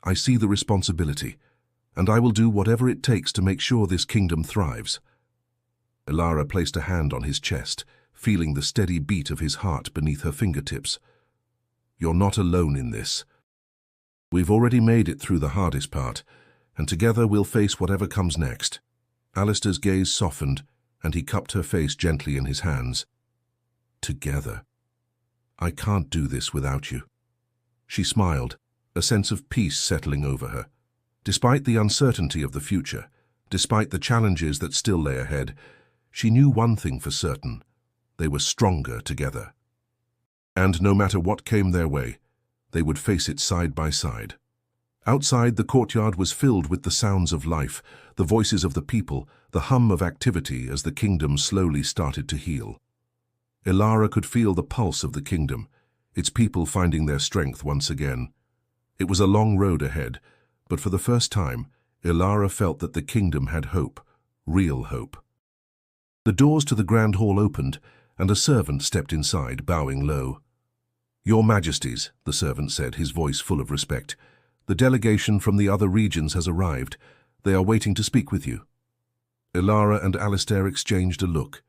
Speaker 1: I see the responsibility, and I will do whatever it takes to make sure this kingdom thrives." Ilara placed a hand on his chest, feeling the steady beat of his heart beneath her fingertips. "You're not alone in this. We've already made it through the hardest part, and together we'll face whatever comes next." Alistair's gaze softened, and he cupped her face gently in his hands. "Together. I can't do this without you." She smiled, a sense of peace settling over her. Despite the uncertainty of the future, despite the challenges that still lay ahead, she knew one thing for certain: they were stronger together. And no matter what came their way, they would face it side by side. Outside, the courtyard was filled with the sounds of life, the voices of the people, the hum of activity as the kingdom slowly started to heal. Ilara could feel the pulse of the kingdom, its people finding their strength once again. It was a long road ahead, but for the first time, Ilara felt that the kingdom had hope, real hope. The doors to the grand hall opened, and a servant stepped inside, bowing low. "Your Majesties," the servant said, his voice full of respect, "the delegation from the other regions has arrived. They are waiting to speak with you." Ilara and Alistair exchanged a look.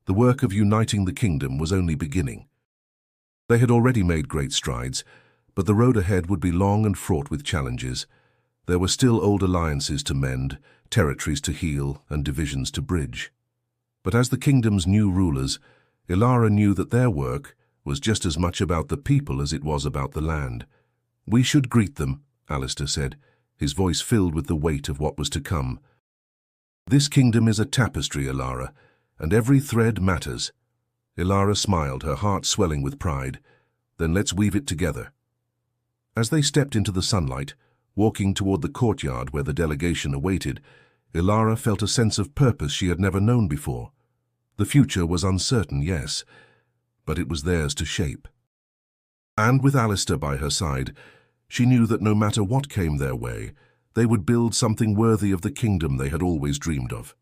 Speaker 1: The work of uniting the kingdom was only beginning. They had already made great strides, but the road ahead would be long and fraught with challenges. There were still old alliances to mend, territories to heal, and divisions to bridge. But as the kingdom's new rulers, Ilara knew that their work was just as much about the people as it was about the land. "We should greet them," Alistair said, his voice filled with the weight of what was to come. "This kingdom is a tapestry, Ilara, and every thread matters." Ilara smiled, her heart swelling with pride. "Then let's weave it together." As they stepped into the sunlight, walking toward the courtyard where the delegation awaited, Ilara felt a sense of purpose she had never known before. The future was uncertain, yes, but it was theirs to shape. And with Alistair by her side, she knew that no matter what came their way, they would build something worthy of the kingdom they had always dreamed of.